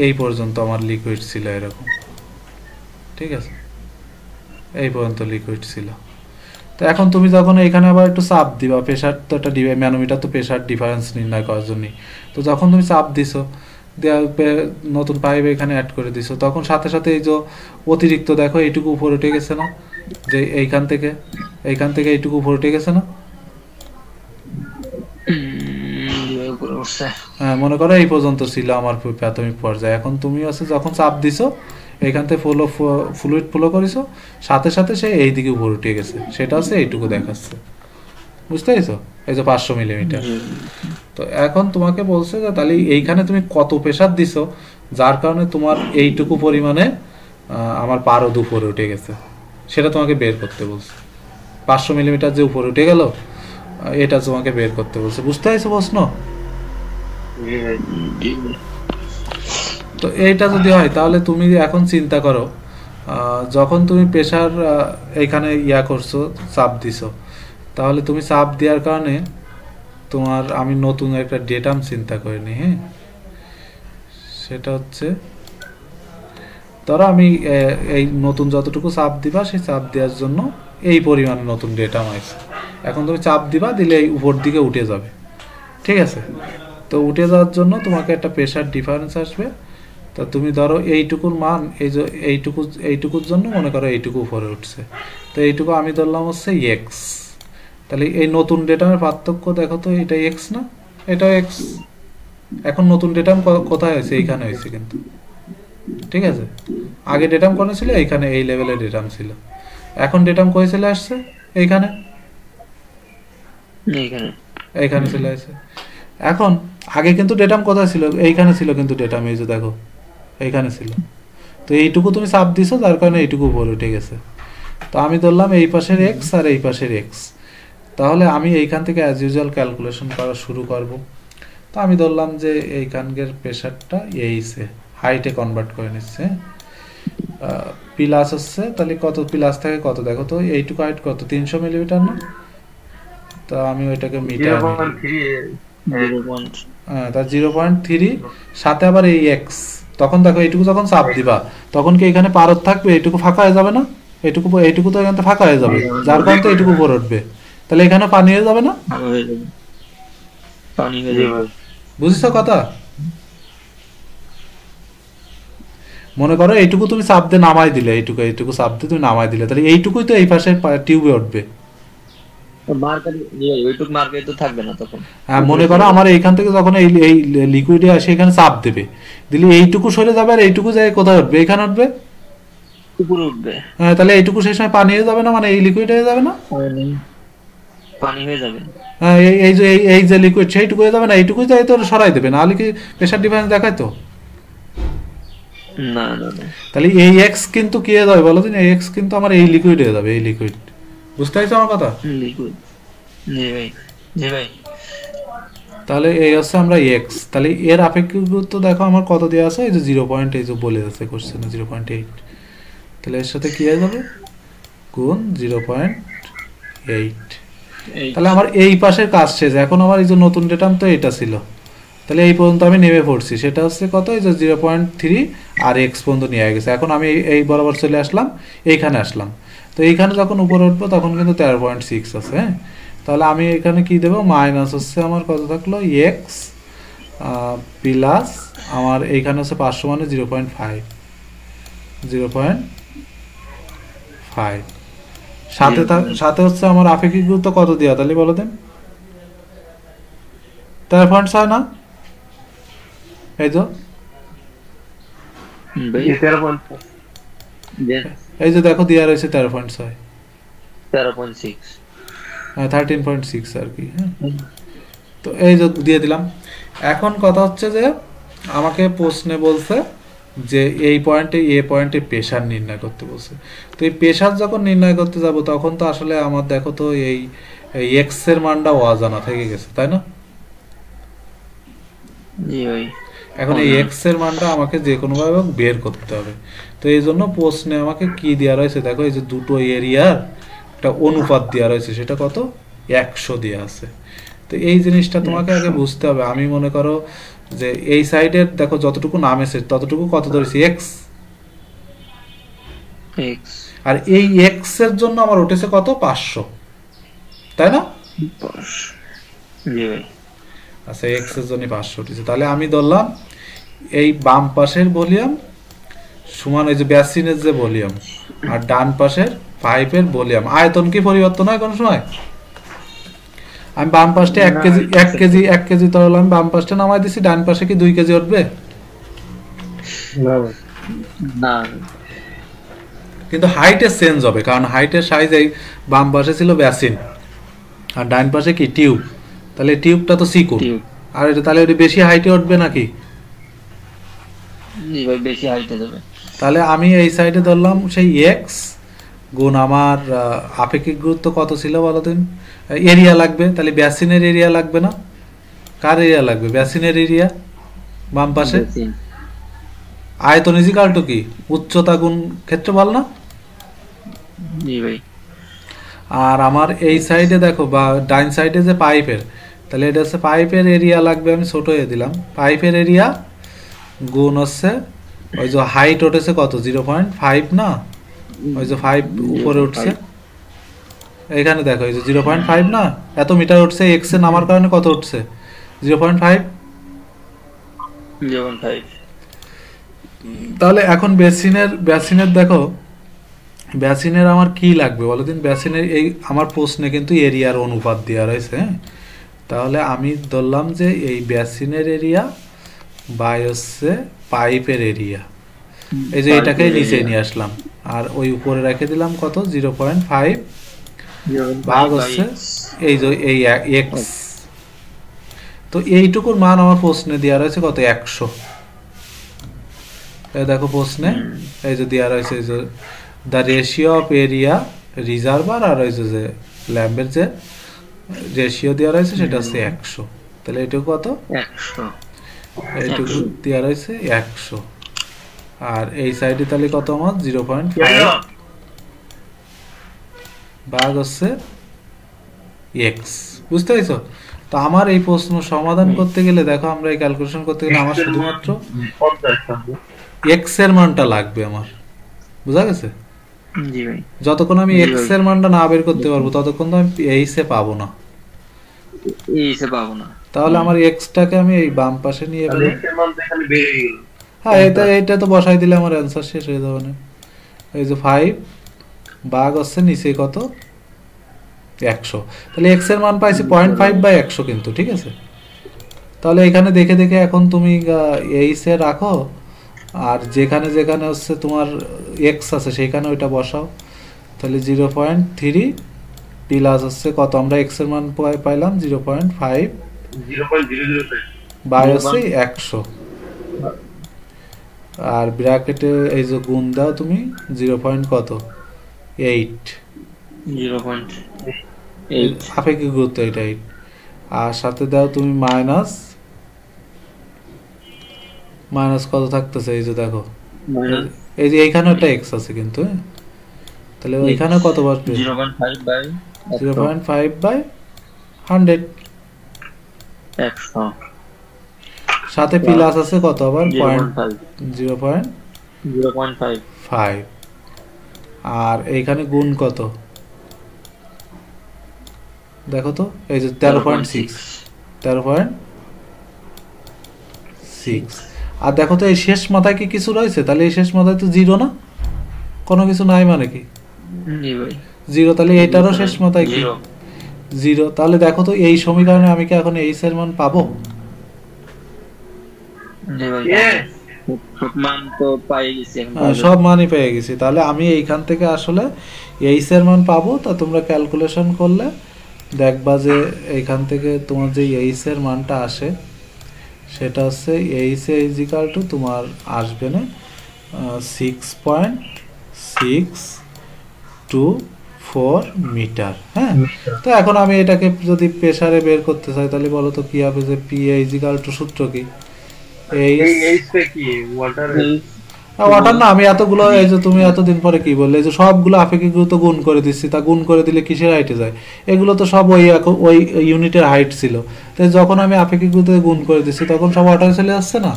এই পর্যন্ত আমার লিকুইড ছিল এরকম, ঠিক আছে? এই পর্যন্ত লিকুইড ছিল। তো এখন তুমি যখন এখানে আবার একটু চাপ দিবা, প্রেশার তো একটা ম্যানোমিটার তো প্রেশার ডিফারেন্স নির্ণয় করার জন্যই, তো যখন তুমি চাপ দিছো, নতুন পাইপ এখানে অ্যাড করে দিছো, তখন সাথে সাথে এই যে অতিরিক্ত দেখো এইটুকু উপরে উঠে গেছে না, যে এইখান থেকে এইটুকু উপরে উঠে গেছে না? হ্যাঁ, মনে করো এই পর্যন্ত ছিল আমার প্রাথমিক পর্যায়ে। এখন তুমি আছে যখন চাপ দিছো, এইখান থেকে ফ্লুইড ফ্লো করেছো, সাথে সাথে সে এই দিকে উপরে উঠে গেছে, সেটা হচ্ছে এইটুকু দেখাচ্ছে, বুঝতে পেরেছো? এই যে 500 মিলিমিটার। তো এখন তোমাকে বলছে যে তাহলে এইখানে তুমি কত প্রেশার দিছো, যার কারণে তোমার এইটুকু পরিমাণে আমার পারদ উপরে উঠে গেছে, সেটা তোমাকে বের করতে বলছে। 500 মিলিমিটার যে উপরে উঠে গেল, এটা তোমাকে বের করতে বলছে। বুঝতে পারছো প্রশ্ন? তো এইটা যদি হয় তাহলে তুমি এখন চিন্তা করো, যখন তুমি প্রেশার এইখানে ইয়া করছো, চাপ দিছো, তাহলে তুমি চাপ দেওয়ার কারণে তোমার, আমি নতুন একটা ডেটাম চিন্তা করিনি, হ্যাঁ, সেটা হচ্ছে ধরো আমি এই নতুন যতটুকু চাপ দিবা সেই চাপ দেওয়ার জন্য এই পরিমাণে নতুন ডেটাম আছে। এখন তুমি চাপ দিবা, দিলে এই উপর দিকে উঠে যাবে, ঠিক আছে? তো উঠে যাওয়ার জন্য তোমাকে একটা প্রেশার ডিফারেন্স আসবে। তো তুমি ধরো এইটুকুর মান, এই যে এইটুকুর জন্য মনে করো এইটুকু উপরে উঠছে, তো এইটুকু আমি ধরলাম হচ্ছে এক্স। তাহলে এই নতুন ডেটামের পার্থক্য দেখো তো, এটা এক্স না, এটাও এক্স। এখন নতুন ডেটাম কোথায় হয়েছে? এইখানে হয়েছে কিন্তু, ঠিক আছে? আগে ডেটাম কোনে ছিল? এইখানে, এই লেভেলের ডেটাম ছিল। এখন ডেটাম কই চলে আসছে? এইখানে, এইখানে চলে আসছে। এখন আগে কিন্তু ডেটাম কোথায় ছিল? এইখানে ছিল কিন্তু ডেটাম, এই যে দেখো এইখানে ছিল। তো এইটুকু তুমি চাপ দিছো, যার কারণে এইটুকু উপরে উঠে গেছে। তো আমি ধরলাম এই পাশের এক্স আর এই পাশের এক্স। তাহলে আমি এইখান থেকে অ্যাজ ইউজুয়াল ক্যালকুলেশন করা শুরু করব। তো আমি ধরলাম যে এইখানকার প্রেশারটা এইসে হাইটে কনভার্ট করে নিচ্ছে, প্লাস হচ্ছে, তাহলে কত প্লাস থাকে কত দেখো তো, এইটুকু হাইট কত, 300 মিলিমিটার না? তো আমি ওইটাকে মিটার, তার 0.3 সাথে আবার এই এক্স। তখন দেখো এইটুকু যখন চাপ দিবা, তখন কি এখানে পারদ থাকবে? এইটুকু ফাঁকা হয়ে যাবে না? এইটুকু তো এখান থেকে ফাঁকা হয়ে যাবে, যার কারণে এইটুকু উপরে উঠবে। তাহলে এখানে পানি হয়ে যাবে না? বুঝছো কথা? মনে করো এইটুকু তুমি চাপ দিয়ে নামাই দিলে, এইটুকু চাপ দিয়ে তুমি নামাই দিলে, তাহলে এইটুকুই তো এই পাশে টিউবে উঠবে। হ্যাঁ, মনে করো আমার এইখান থেকে যখন এই লিকুইডে আসে এখানে চাপ দেবে, দিলে এইটুকু সরে যাবে, আর এইটুকু জায়গায় কোথায় উঠবে? এখানে উঠবে, উপরে উঠবে। হ্যাঁ, তাহলে এইটুকু সেই সময় পানি হয়ে যাবে না? মানে এই লিকুইড হয়ে যাবে না? পানি হয়ে যাবে। হ্যাঁ, এই যে লিকুইড সেইটুকু হয়ে যাবে না? এইটুকু যাই তো সরাই দেবে, নাহলে কি প্রেসার ডিফারেন্স দেখায় তো? না না। তাহলে এই এক্স কিন্তু কি হয়ে যাবে বলো দিন? এই এক্স কিন্তু আমার এই লিকুইড হয়ে যাবে, এই লিকুইড। বুঝতে পারছো আমার কথা? লিকুইড। জি ভাই, জি ভাই। তাহলে এই হচ্ছে আমরা এক্স। তাহলে এর আপেক্ষিক গুরুত্ব দেখো আমার কত দেওয়া আছে, এই যে 0.8 এই যে বলে আছে কোশ্চেনে 0.8। তাহলে এর সাথে কি হয়ে যাবে? গুণ 0.8। তাহলে আমার এই পাশের কাজ শেষ। এখন আমার এই যে নতুন ডেটাম তো এটা ছিল, তাহলে এই পর্যন্ত আমি নেমে পড়ছি, সেটা হচ্ছে কত, এই যে 0.3 আর এক্স পর্যন্ত নিয়ে গেছে। এখন আমি এই বরাবর চলে আসলাম, এইখানে আসলাম। তো এইখানে যখন উপরে উঠবো তখন কিন্তু 13.6 আছে। হ্যাঁ, তাহলে আমি এখানে কি দেবো? মাইনাস হচ্ছে আমার কত থাকলো, এক্স প্লাস আমার এইখানে হচ্ছে 500 মানে 0.5 সাথে হচ্ছে আমার আপেক্ষিক গুরুত্ব কত দেওয়া, তাহলে বলো দেন? 13.6 না? এই তো এই যে দেখো দেওয়া রয়েছে 13.6, 13.6 আর কি। হ্যাঁ, তো এই যে দিয়ে দিলাম। এখন কথা হচ্ছে যে আমাকে প্রশ্নে বলছে যে এই পয়েন্টে, এ পয়েন্টে প্রেশার নির্ণয় করতে বলছে। তো এই প্রেশার যখন নির্ণয় করতে যাব তখন তো আসলে আমার দেখো তো এই এক্স এর মানটা অজানা থেকে গেছে, তাই না? এখন এই এক্স এর মানটা আমাকে যে কোনো ভাবে বের করতে হবে। তো এই জন্য প্রশ্নে আমাকে কি দেওয়া রয়েছে দেখো, এই যে দুটো এরিয়ার একটা অনুপাত দেওয়া রয়েছে, সেটা কত, 100 দেওয়া আছে। তো এই জিনিসটা তোমাকে আগে বুঝতে হবে। আমি মনে করো যে এই সাইডের দেখো যতটুকু নামেছে ততটুকু কত ধরেছি, এক্স। আর এই এক্স এর জন্য আমার উঠেছে কত, 500, তাই না? আচ্ছা, এক্স এর জন্য 500 উঠেছে। তাহলে আমি ধরলাম এই বাম পাশের ভলিউম সমান এই যে বেসিনের যে ভলিউম, আর ডান পাশের পাইপের ভলিউম। আয়তন কি পরিবর্তন হয় কোন সময়? আমি বাম পাশে 1 কেজি ধরলাম, বাম পাশে নামাই দিছি, ডান পাশে কি 2 কেজি উঠবে? না, কিন্তু হাইটের চেঞ্জ হবে, কারণ হাইটের সাইজ এই বাম পাশে ছিল বেসিন আর ডান পাশে কি টিউব। তাহলে টিউবটা তো চিকন, আর এটা তাহলে ওটা বেশি হাইটে উঠবে নাকি? জি ভাই, বেশি হাইটে যাবে। তাহলে আমি এই সাইডে ধরলাম সেই এক্স, গুণ আমার আপেক্ষিক গুরুত্ব কত ছিল বলো দিন, এরিয়া লাগবে, তাহলে ব্যাসিনের এরিয়া লাগবে না? কার এরিয়া লাগবে? ব্যাসিনের এরিয়া বাম পাশে। বেসিন। আয়তন ইজিকাল টু কি? উচ্চতা গুণ ক্ষেত্রফল না? জি ভাই। আর আমার এই সাইডে দেখো বা ডাইন সাইডে যে পাইপের, তাহলে এটা হচ্ছে পাইপের এরিয়া লাগবে, আমি ছোট হয়ে দিলাম, পাইপের এরিয়া গুণ হচ্ছে ওই যে হাইট উঠেছে কত 0.5 না, ওই যে 5 উপরে উঠছে এখানে দেখো, এই যে 0.5 না, এত মিটার উঠছে, এক্স এ নামার কারণে কত উঠছে 0.5। 0.5। তাহলে এখন বেসিনের দেখো, বেসিনের আমার কি লাগবে বলো দিন? বেসিনের এই আমার প্রশ্নে কিন্তু এরিয়ার অনুপাত দেওয়া রয়েছে, হ্যাঁ? তাহলে আমি ধরলাম যে এই বেসিনের এরিয়া বাই হচ্ছে পাইপের এরিয়া, এই যে এটাকে নিচে নিয়ে আসলাম, আর ওই উপরে রেখে দিলাম কত 0.5 ভাগ হচ্ছে এই যে এই এক্স। তো এইটুকুর মান আমার প্রশ্নে দেওয়া রয়েছে কত 100। এই দেখো প্রশ্নে এই যে দেওয়া রয়েছে, এই যে the ratio of area reservoir আর ওই যে ল্যাম্বের যে রেশিও দেওয়া রয়েছে সেটা হচ্ছে 100। তাহলে এইটুকু কত 100। এইটুকু দেওয়া রয়েছে 100, আর এই সাইডে তাহলে কত আমার 0.5 ভাগ হচ্ছে এক্স। বুঝতে পেরেছো? তো আমার এই প্রশ্ন সমাধান করতে গেলে দেখো, আমরা এই ক্যালকুলেশন করতে গেলে আমার শুধুমাত্র এক্স এর মানটা লাগবে আমার, বুঝা গেছে? জি ভাই। যতক্ষণ আমি এক্স এর মানটা না বের করতে পারবো ততক্ষণ তো আমি এইচ এ পাবো না। এইচে পাবো না। তাহলে আমার এক্সটাকে আমি এই বাম পাশে নিয়ে তাহলে গেলাম। x এর মান তো এখানে বেড়ে গেল। হ্যাঁ, এটা তো বসাই দিলে আমার অ্যান্সার শেষ হয়ে যাবে না। এই যে 5 ভাগ হচ্ছে নিচে কত 100, তাহলে এক্স এর মান পাইছি 0.5 বাই 100 কিন্তু, ঠিক আছে? তাহলে এখানে দেখে দেখে এখন তুমি এইচ এ রাখো, আর যেখানে যেখানে হচ্ছে তোমার এক্স আছে সেখানে ওইটা বসাও। তাহলে 0.3 প্লাস হচ্ছে কত, আমরা এক্স এর মান পাইলাম 0.5 0.005 বাই হচ্ছে 100, আর ব্র্যাকেটে এই যে গুণ দাও তুমি 0. কত 8, 0.8। আপেক্ষিক গুরুত্ব এটা 8, আর সাথে দাও তুমি মাইনাস কত থাকতেছে, এই যে দেখো এই যে এইখানে একটা এক্স আছে কিন্তু, হ্যাঁ? তাহলে ওইখানে কত বসবে 0.5 বাই 0.5 বাই 100, 100। সাথে প্লাস আছে কত আবার 0.5। 0.5, আর এইখানে গুণ কত দেখো তো, এই যে 13.6, আর দেখো তো এই শেষ মাথায় কি কিছু রয়েছে? তাহলে এই শেষ মাথায় তো 0 না, কোনো কিছু নাই মানে কি জি ভাই। 0, তাহলে এইটারও শেষ মাথায় কি 0। তাহলে দেখো তো এই সমীকরণে আমি কি এখন এইচ এর মান পাবো? জি ভাই। সব মান তো পেয়ে গেছি এখন। সব মানই পেয়ে গেছি, তাহলে আমি এইখান থেকে আসলে এইচ এর মান পাবো। তা তোমরা ক্যালকুলেশন করলে দেখবা যে এইখান থেকে তোমার যে এইচ এর মানটা আসে সেটা হচ্ছে এইচ এ ইজিক্যাল টু তোমার আসবে না 6.624 মিটার। হ্যাঁ, তো এখন আমি এটাকে যদি প্রেসারে বের করতে চাই তাহলে বলো তো কি হবে, যে পি ইজিক্যাল টু সূত্র কি? এই টা কি ওয়াটার ওয়াটার না, আমি এতগুলো এই যে তুমি এতদিন পরে কি বললে যে সবগুলো আপেক্ষিক গুরুত্ব গুণ করে দিচ্ছি, তা গুণ করে দিলে কিসের হাইটে যায়? এগুলো তো সব ওই ইউনিটের হাইট ছিল, তাই যখন আমি আপেক্ষিক গুরুত্ব গুণ করে দিচ্ছি তখন সব ওয়াটারে চলে আসছে না?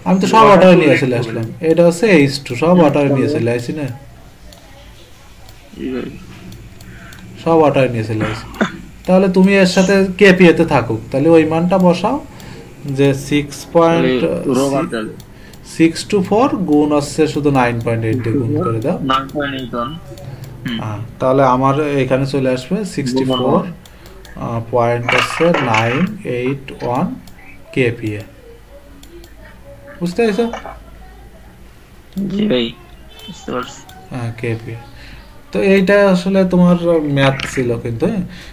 আমি তো সব ওয়াটারে নিয়ে চলে আসলাম, এটা হচ্ছে H2, সব ওয়াটারে নিয়ে চলে আসছি না, সব ওয়াটারে নিয়ে চলে আসছি। তাহলে তুমি এর সাথে কেপিএ তে থাকুক, তাহলে ওই মানটা বসাও যে 6.624 গুণ হচ্ছে শুধু 9.8 দিয়ে গুণ করে দাও, 9.81। তাহলে আমার এখানে চলে আসবে 64 পয়েন্ট হচ্ছে 981 কেপিএ। বুঝতে পেরেছো? জি ভাই, বুঝতে পারছি। হ্যাঁ, কেপিএ। তো এইটা আসলে তোমার ম্যাথ ছিল কিন্তু,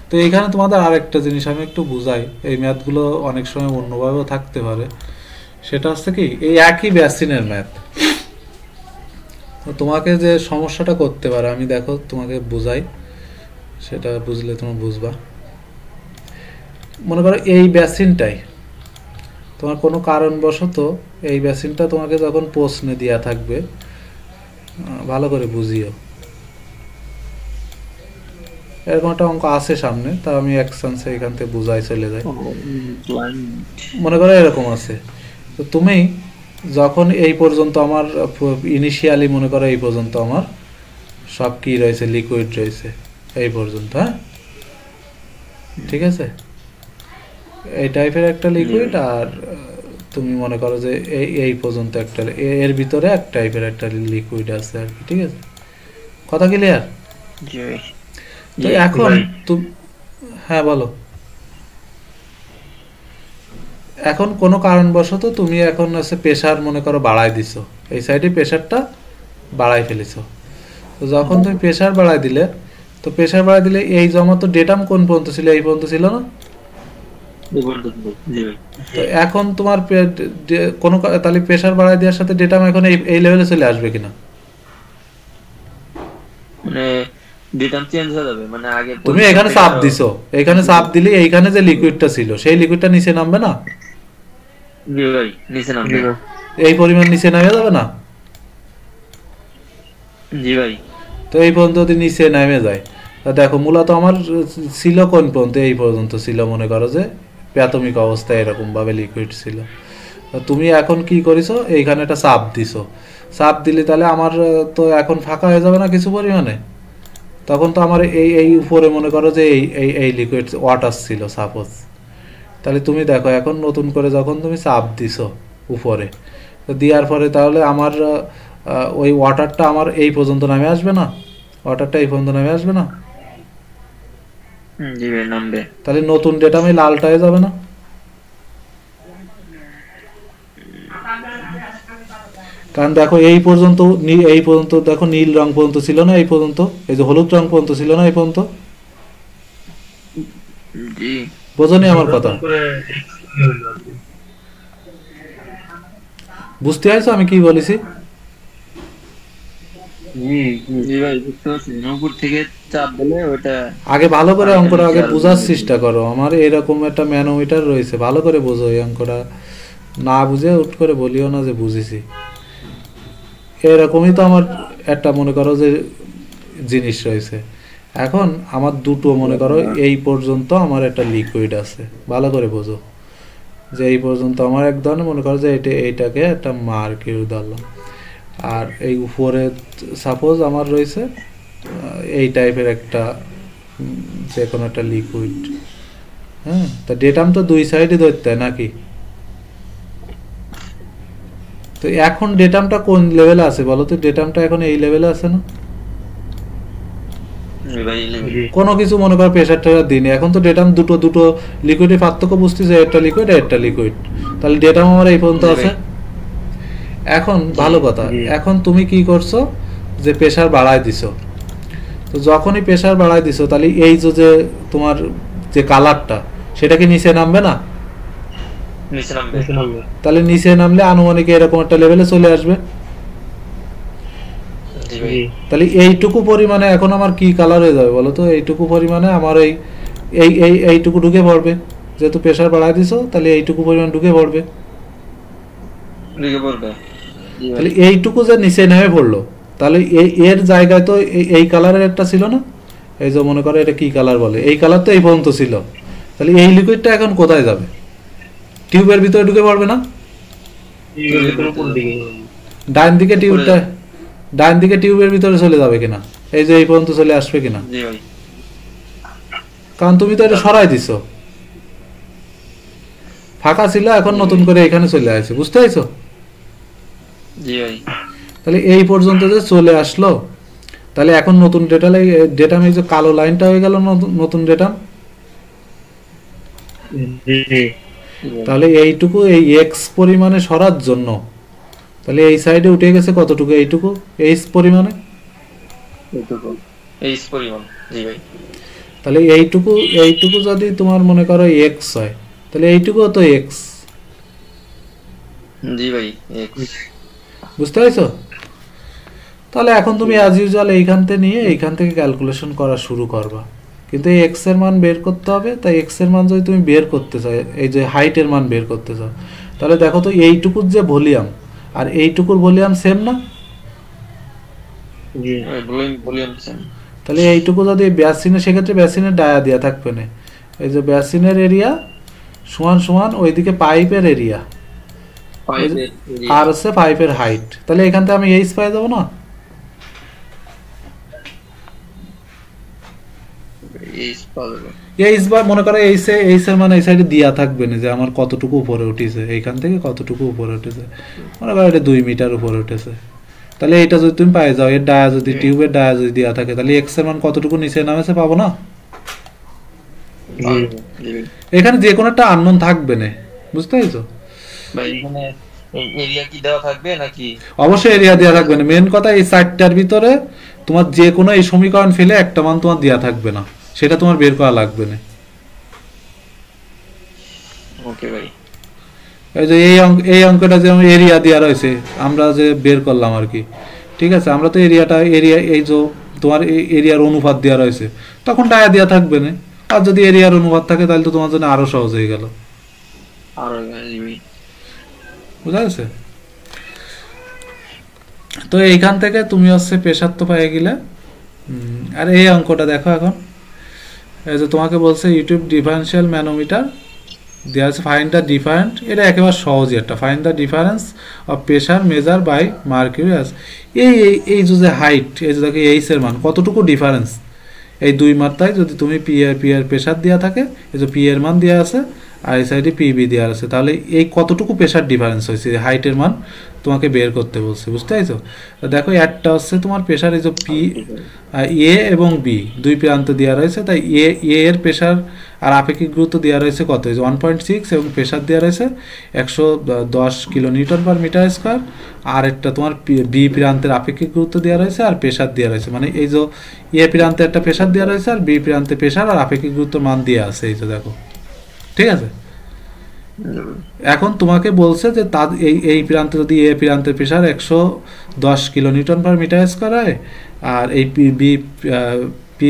তো এইখানে তোমাদের আরেকটা জিনিস আমি একটু বুঝাই, এই ম্যাথগুলো অনেক সময় অন্যভাবেও থাকতে পারে। সেটা হচ্ছে কি, এই একই বেসিনের ম্যাথ, তো তোমাকে যে সমস্যাটা করতে পারে আমি দেখো তোমাকে বুঝাই, সেটা বুঝলে তুমি বুঝবা। মনে করো এই বেসিনটাই তোমার কোনো কারণবশত এই বেসিনটা তোমাকে যখন প্রশ্নে দেওয়া থাকবে, ভালো করে বুঝিও, এরকম একটা অঙ্ক আছে সামনে, তা আমি এক চান্সে এখান থেকে বুঝাই চলে যাই। মনে করো এরকম আছে, তো তুমি যখন এই পর্যন্ত আমার ইনিশিয়ালি মনে করো এই পর্যন্ত আমার সব কি রয়েছে, লিকুইড রয়েছে এই পর্যন্ত, হ্যাঁ ঠিক আছে, এই টাইপের একটা লিকুইড, আর তুমি মনে করো যে এই পর্যন্ত একটা এর ভিতরে এক টাইপের একটা লিকুইড আছে আর কি, ঠিক আছে, কথা ক্লিয়ার? তো এখন তুমি, হ্যাঁ বলো, এখন কোনো কারণবশত তুমি এখন আছে প্রেসার মনে করো বাড়াই দিছো, এই সাইডে প্রেসারটা বাড়াই ফেলেছো, তো যখন তুমি প্রেসার বাড়াই দিলে, তো প্রেসার বাড়াই দিলে এই জমা তো ডেটাম কোন পর্যন্ত ছিল, এই পর্যন্ত ছিল না? তো এখন তোমার কোনো তাহলে প্রেসার বাড়াই দেওয়ার সাথে ডেটাম এখন এই লেভেলে চলে আসবে কিনা? মানে ডেটাম চেঞ্জ হয়ে যাবে, মানে আগে তুমি এখানে চাপ দিছো, এখানে চাপ দিলে এইখানে যে লিকুইডটা ছিল সেই লিকুইডটা নিচে নামবে না? ভাই নিচে নামবে, এই পরিমাণ নিচে নামে যাবে না? জি ভাই। তো এই পর্যন্ত যদি নিচে নেমে যায়, তা দেখো মূলত আমার ছিল কোন পর্যন্ত, এই পর্যন্ত ছিল মনে করো যে প্রাথমিক অবস্থায় এরকম ভাবে লিকুইড ছিল, তুমি এখন কি করেছো, এইখানে একটা চাপ দিছো, চাপ দিলে তাহলে আমার তো এখন ফাঁকা হয়ে যাবে না কিছু পরিমাণে, তখন তো আমার এই উপরে মনে করো যে এই লিকুইড ওয়াটার ছিল সাপোজ, তাহলে তুমি দেখো এখন নতুন করে যখন তুমি চাপ দিছো উপরে, তো দেওয়ার পরে তাহলে আমার ওই ওয়াটারটা আমার এই পর্যন্ত নামে আসবে না, ওয়াটারটা এই পর্যন্ত নামে আসবে না? জি ভাই নামবে। তাহলে নতুন ডেটামে লালটা হয়ে যাবে না? কারণ দেখো এই পর্যন্ত দেখো নীল রং পর্যন্ত ছিল না, এই পর্যন্ত এই যে হলুদ রং পর্যন্ত ছিল না এই পর্যন্ত, জি বোঝনি আমার কথা? বুঝতে পারছো আমি কি বলেছি? জি ভাই বুঝতে পারছি, উপর থেকে চাপ দিলে ওটা আগে ভালো করে অঙ্কটা আগে বোঝার চেষ্টা করো, আমার এরকম একটা ম্যানোমিটার রয়েছে, ভালো করে বোঝো এই অঙ্কটা, না বুঝে উঠ করে বলিও না যে বুঝেছি। এরকমই তো আমার একটা মনে করো যে জিনিস রয়েছে, এখন আমার দুটো মনে করো এই পর্যন্ত আমার একটা লিকুইড আছে, ভালো করে বোঝো যে এই পর্যন্ত আমার এক ধরনের মনে করো যে এইটাকে একটা মার্কিউ ধরলাম, আর এই উপরে সাপোজ আমার রয়েছে এই টাইপের একটা যে কোনো একটা লিকুইড, হ্যাঁ, তা ডেটাম তো দুই সাইডে ধরতে হয় নাকি? তো এখন ডেটামটা কোন লেভেলে আছে বলো তো, ডেটামটা এখন এই লেভেলে আছে না? কোনো কিছু মনে করো প্রেসার টেসার দিনে, এখন তো ডেটাম দুটো লিকুইডের পার্থক্য বুঝতেছে, একটা লিকুইড আর একটা লিকুইড, তাহলে ডেটাম আমার এই পর্যন্ত আছে। এখন ভালো কথা, এখন তুমি কি করছো যে প্রেসার বাড়ায় দিছো, তো যখনই প্রেসার বাড়ায় দিছো তাহলে এই যে তোমার যে কালারটা সেটা কি নিচে নামবে না? তাহলে নিচে নামলে আনুমানিক এরকম একটা লেভেলে চলে আসবে, তাহলে এইটুকু পরিমাণে এখন আমার কি কালার হয়ে যাবে বলো তো, এইটুকু পরিমাণে আমার এইটুকু ঢুকে পড়বে, যেহেতু প্রেসার বাড়ায় দিছো তাহলে এইটুকু পরিমাণ ঢুকে পড়বে, তাহলে এইটুকু যে নিচে নেমে পড়লো, তাহলে এর জায়গায় তো এই কালারের একটা ছিল না, এই যে মনে করো এটা কি কালার বলে, এই কালার তো এই পর্যন্ত ছিল, তাহলে এই লিকুইডটা এখন কোথায় যাবে? টিউবের ভিতরে ঢুকে পড়বে না? ডান দিকে টিউবের ভিতরে চলে যাবে কিনা, এই যে এই পর্যন্ত চলে আসবে কিনা? কারণ তুমি তো এটা সরাই দিছো, ফাঁকা ছিল, এখন নতুন করে এখানে চলে আসছে, বুঝতে পারছো? তাহলে এই পর্যন্ত যে চলে আসলো, তাহলে এখন নতুন ডেটাম এই যে কালো লাইনটা হয়ে গেল নতুন ডেটাম, তাহলে এইটুকু এই এক্স পরিমাণে সরার জন্য তাহলে এই সাইডে উঠে গেছে কতটুকু, এইটুকু এইচ পরিমাণে, তাহলে এইটুকু যদি তোমার মনে করো এক্স হয়, তাহলে এইটুকু তো এক্স, বুঝতে পারছো? তো তাহলে এখন তুমি অ্যাজ ইউজুয়াল এইখান থেকে নিয়ে এইখান থেকে ক্যালকুলেশন করা শুরু করবা, কিন্তু এই এক্স এর মান বের করতে হবে। তাই এক্স এর মান যদি তুমি বের করতে চাও, এই যে হাইটের মান বের করতে চাও, তাহলে দেখো তো এইটুকুর যে ভলিউম আর এইটুকুর ভলিউম সেম না? জি ভলিউম সেম। তাহলে এইটুকু যদি বেসিনে, সেক্ষেত্রে বেসিনের ডায়া দেওয়া থাকবে না। এই যে বেসিনের এরিয়া সমান সমান ওইদিকে পাইপের এরিয়া আর হচ্ছে পাইপের হাইট। তাহলে এখান থেকে আমি এইচ পাই যাবো না? এইচ বা মনে করো এইচ এর মানে এই সাইডে দেওয়া থাকবে না যে আমার কতটুকু উপরে উঠেছে, এইখান থেকে কতটুকু উপরে উঠেছে, মনে করো এটা 2 মিটার উপরে উঠেছে। তাহলে এটা যদি তুমি পাই যাও, এর ডায়া যদি টিউবের ডায়া যদি দেওয়া থাকে, তাহলে এক্স এর মান কতটুকু নিচে নামেছে পাবো না? এখানে যে কোনো একটা আননোন থাকবে না, বুঝতে পেরেছো? এরিয়া কি দেওয়া থাকবে নাকি? অবশ্যই এরিয়া দেওয়া থাকবে না। মেন কথা এই 4টার ভিতরে তোমার যে কোনো এই সমীকরণ ফেলে একটা মান তোমার দেওয়া থাকবে না, সেটা তোমার বের করা লাগবে না। ওকে ভাই। এই যে এই অঙ্কটা যে এরিয়া দেওয়া রয়েছে আমরা যে বের করলাম আর কি, ঠিক আছে? আমরা তো এরিয়া এই যে তোমার এরিয়ার অনুপাত দেওয়া রয়েছে, তখন ডায়া দেওয়া থাকবে না। আর যদি এরিয়ার অনুপাত থাকে তাহলে তো তোমার জন্য আরো সহজ হয়ে গেল, বুঝা গেছে? তো এইখান থেকে তুমি হচ্ছে প্রেসার তো পেয়ে গেলে। আর এই অঙ্কটা দেখো এখন, এই যে তোমাকে বলছে ইউটিউব ডিফারেন্সিয়াল ম্যানোমিটার দেওয়া আছে, ফাইন্ড দ্য ডিফারেন্ট। এটা একেবারে সহজই একটা, find the difference of pressure measure by mercury. এই যে হাইট, এই যে দেখো এইচ এর মান কতটুকু ডিফারেন্স, এই 2 মাত্রায় যদি তুমি পি এর প্রেসার দেওয়া থাকে, এই যে পি এর মান দেওয়া আছে আর এই সাইডে পিবি দেওয়া আছে, তাহলে এই কতটুকু প্রেসার ডিফারেন্স হয়েছে, হাইটের মান তোমাকে বের করতে বলছে, বুঝতে পারছো? দেখো একটা হচ্ছে তোমার প্রেসার, এই যে পি এ এবং বি 2 প্রান্ত দেওয়া রয়েছে, তাই এ এর প্রেসার আর আপেক্ষিক গুরুত্ব দেওয়া রয়েছে কত, 1.6 এবং প্রেসার দেওয়া রয়েছে 110 kilo newton per metre square. আর একটা তোমার বি প্রান্তের আপেক্ষিক গুরুত্ব দেওয়া রয়েছে আর প্রেসার দেওয়া রয়েছে, মানে এই যে এ প্রান্তে একটা প্রেসার দেওয়া রয়েছে আর বি প্রান্তে প্রেসার আর আপেক্ষিক গুরুত্বের মান দেওয়া আছে, এই যে দেখো, ঠিক আছে? এখন তোমাকে বলছে যে এই প্রান্তে যদি এ প্রান্তের pressure 110 kilo newton per metre square হয়, আর এই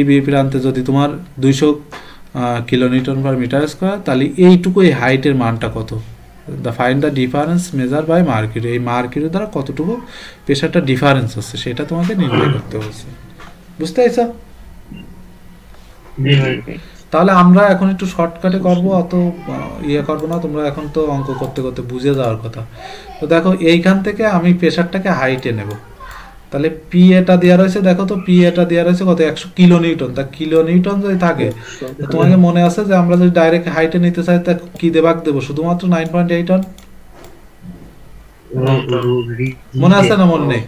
বি প্রান্তে যদি তোমার 200 kilo newton per metre square, তাহলে এইটুকু এই হাইটের মানটা কত? Find the difference measure by mercury. এই মার্কিউরি দ্বারা কতটুকু প্রেসারটা ডিফারেন্স হচ্ছে সেটা তোমাকে নির্ণয় করতে হচ্ছে, বুঝতে পারছো? তাহলে আমরা এখন একটু শর্টকাটে করবো, অত ইয়ে করবো না। তোমরা এখন তো অঙ্ক করতে করতে বুঝে যাওয়ার কথা। তো দেখো এইখান থেকে আমি প্রেসারটাকে হাইটে নেব, তাহলে পি এটা দেওয়া রয়েছে, দেখো তো পি এটা দেওয়া রয়েছে কত, 100 কিলো নিউটন। তা কিলো নিউটন যদি থাকে, তোমাকে মনে আছে যে আমরা যদি ডাইরেক্ট হাইটে নিতে চাই তা কি দেবাক দেবো, শুধুমাত্র 9.8 টন, মনে আছে না? মনে নেই?